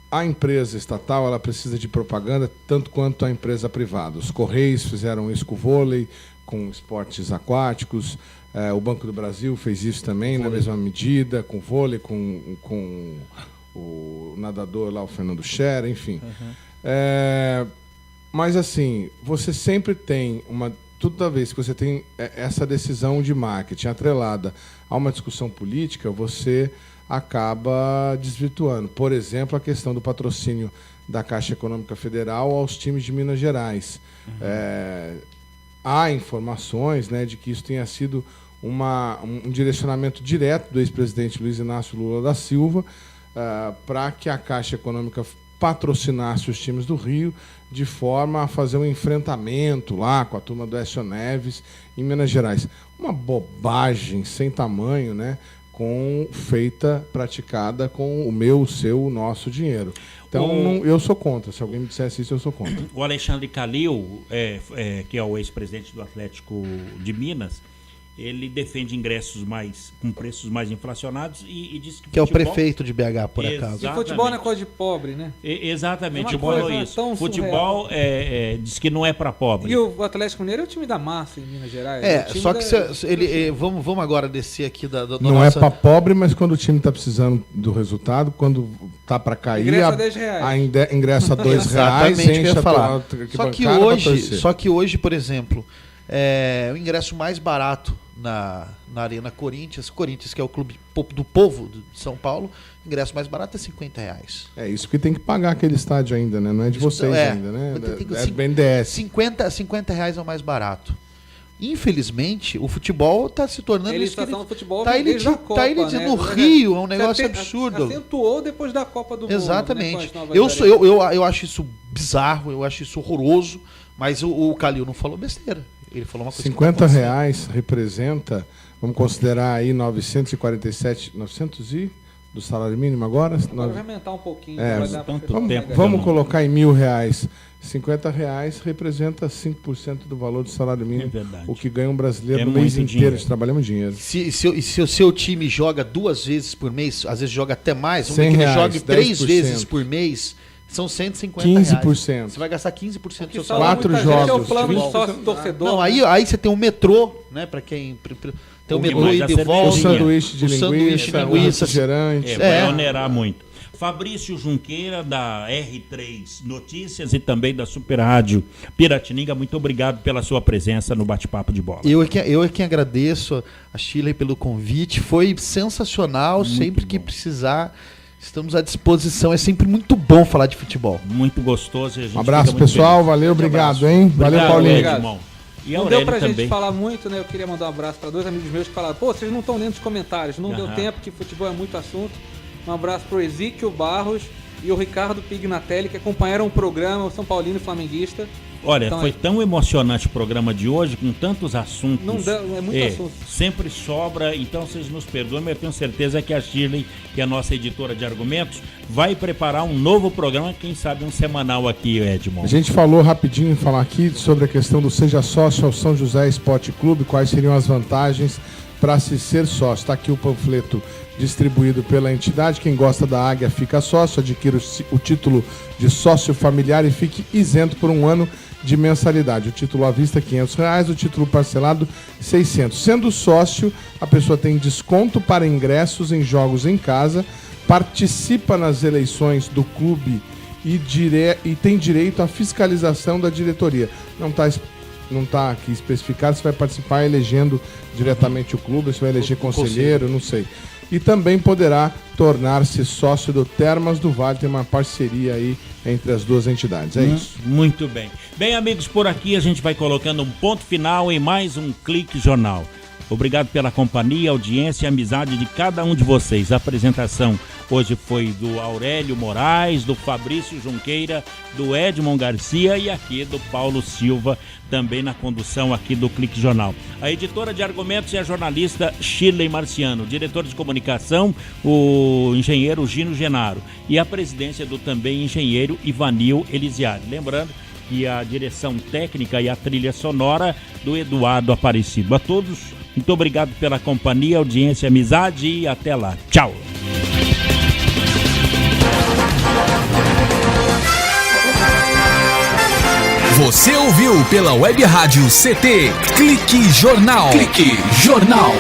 A empresa estatal ela precisa de propaganda tanto quanto a empresa privada. Os Correios fizeram isso com o vôlei, com esportes aquáticos. O Banco do Brasil fez isso também, na mesma medida, com vôlei, com o nadador lá, o Fernando Scherer, enfim. Mas assim, você sempre tem toda vez que você tem essa decisão de marketing atrelada a uma discussão política, você acaba desvirtuando. Por exemplo, a questão do patrocínio da Caixa Econômica Federal aos times de Minas Gerais. Há informações, né, de que isso tenha sido um direcionamento direto do ex-presidente Luiz Inácio Lula da Silva para que a Caixa Econômica patrocinasse os times do Rio de forma a fazer um enfrentamento lá com a turma do Écio Neves em Minas Gerais. Uma bobagem sem tamanho, né? Praticada com o seu, o nosso dinheiro. Então, eu sou contra. Se alguém me dissesse isso, eu sou contra. O Alexandre Calil, que é o ex-presidente do Atlético de Minas, ele defende ingressos com preços mais inflacionados e diz que é o prefeito de BH, por acaso. E futebol não é coisa de pobre, né? Exatamente, falou isso. Futebol diz que não é para pobre. E o Atlético Mineiro é o time da massa em Minas Gerais. Só que vamos agora descer aqui da não nossa... é para pobre, mas quando o time está precisando do resultado, quando tá para cair, ingressa R$2. Exatamente, eu ia falar. Só que hoje, por exemplo, o ingresso mais barato na Arena Corinthians, que é o clube do povo de São Paulo, o ingresso mais barato é R$50. É isso que tem que pagar aquele estádio ainda, né? Não é de vocês ainda, né? É do BNDES. R$50 é o mais barato. Infelizmente, o futebol está se tornando isso. No Rio, é um negócio absurdo. Acentuou depois da Copa do Mundo. Exatamente. Eu acho isso bizarro, eu acho isso horroroso, mas o Calil não falou besteira. Ele falou uma coisa. R$50 representa, vamos considerar aí 947 do salário mínimo agora? Vai aumentar um pouquinho. Vamos colocar em R$1.000. R$50 representa 5% do valor do salário mínimo, o que ganha um brasileiro no mês inteiro de trabalho é dinheiro. Se o seu time joga 2 vezes por mês, às vezes joga até mais, vamos ver que ele jogue 3 vezes por mês, são R$150. 15%. Você vai gastar 15% do seu salário. 4 jogos. É o plano de sócio torcedor. Não, aí você tem um metrô, né, para quem... Tem um metrô e de volta. O sanduíche de linguiça, refrigerante. Vai onerar muito. Fabrício Junqueira, da R3 Notícias e também da Super Rádio Piratininga, muito obrigado pela sua presença no Bate-Papo de Bola. Eu é quem agradeço a Shirley pelo convite, foi sensacional, muito sempre bom. Que precisar, estamos à disposição, é sempre muito bom falar de futebol. Muito gostoso. Um abraço, pessoal, feliz. Valeu, obrigado, hein? Valeu, Paulinho. Obrigado. E não deu pra gente falar muito, né? Eu queria mandar um abraço para 2 amigos meus que falaram, vocês não estão lendo os comentários, não deu tempo, que futebol é muito assunto. Um abraço pro Ezequiel Barros e o Ricardo Pignatelli, que acompanharam o programa, o São Paulino e Flamenguista. Olha, então, foi tão emocionante o programa de hoje, com tantos assuntos. Não dá, é muito assunto. Sempre sobra, então vocês nos perdoem, mas eu tenho certeza que a Shirley, que é a nossa editora de argumentos, vai preparar um novo programa, quem sabe um semanal aqui, Edmond. A gente falou rapidinho, falar aqui sobre a questão do Seja Sócio ao São José Esporte Clube, quais seriam as vantagens para se ser sócio. Está aqui o panfleto distribuído pela entidade. Quem gosta da Águia fica sócio, adquira o título de sócio familiar e fique isento por 1 ano de mensalidade. O título à vista R$500, o título parcelado R$600. Sendo sócio, a pessoa tem desconto para ingressos em jogos em casa, participa nas eleições do clube e tem direito à fiscalização da diretoria. Não está aqui especificado se vai participar elegendo diretamente o clube, se vai eleger conselheiro, não sei. E também poderá tornar-se sócio do Termas do Vale, tem uma parceria aí entre as duas entidades, é isso. Muito bem. Bem, amigos, por aqui a gente vai colocando um ponto final em mais um Clique Jornal. Obrigado pela companhia, audiência e amizade de cada um de vocês. A apresentação hoje foi do Aurélio Moraes, do Fabrício Junqueira, do Edmond Garcia e aqui do Paulo Silva, também na condução aqui do Clique Jornal. A editora de argumentos é a jornalista Shirley Marciano, o diretor de comunicação, o engenheiro Gino Genaro e a presidência do também engenheiro Ivanil Elisiari. Lembrando que a direção técnica e a trilha sonora do Eduardo Aparecido. A todos, muito obrigado pela companhia, audiência, amizade e até lá. Tchau! Você ouviu pela Web Rádio CT Clique Jornal. Clique Jornal.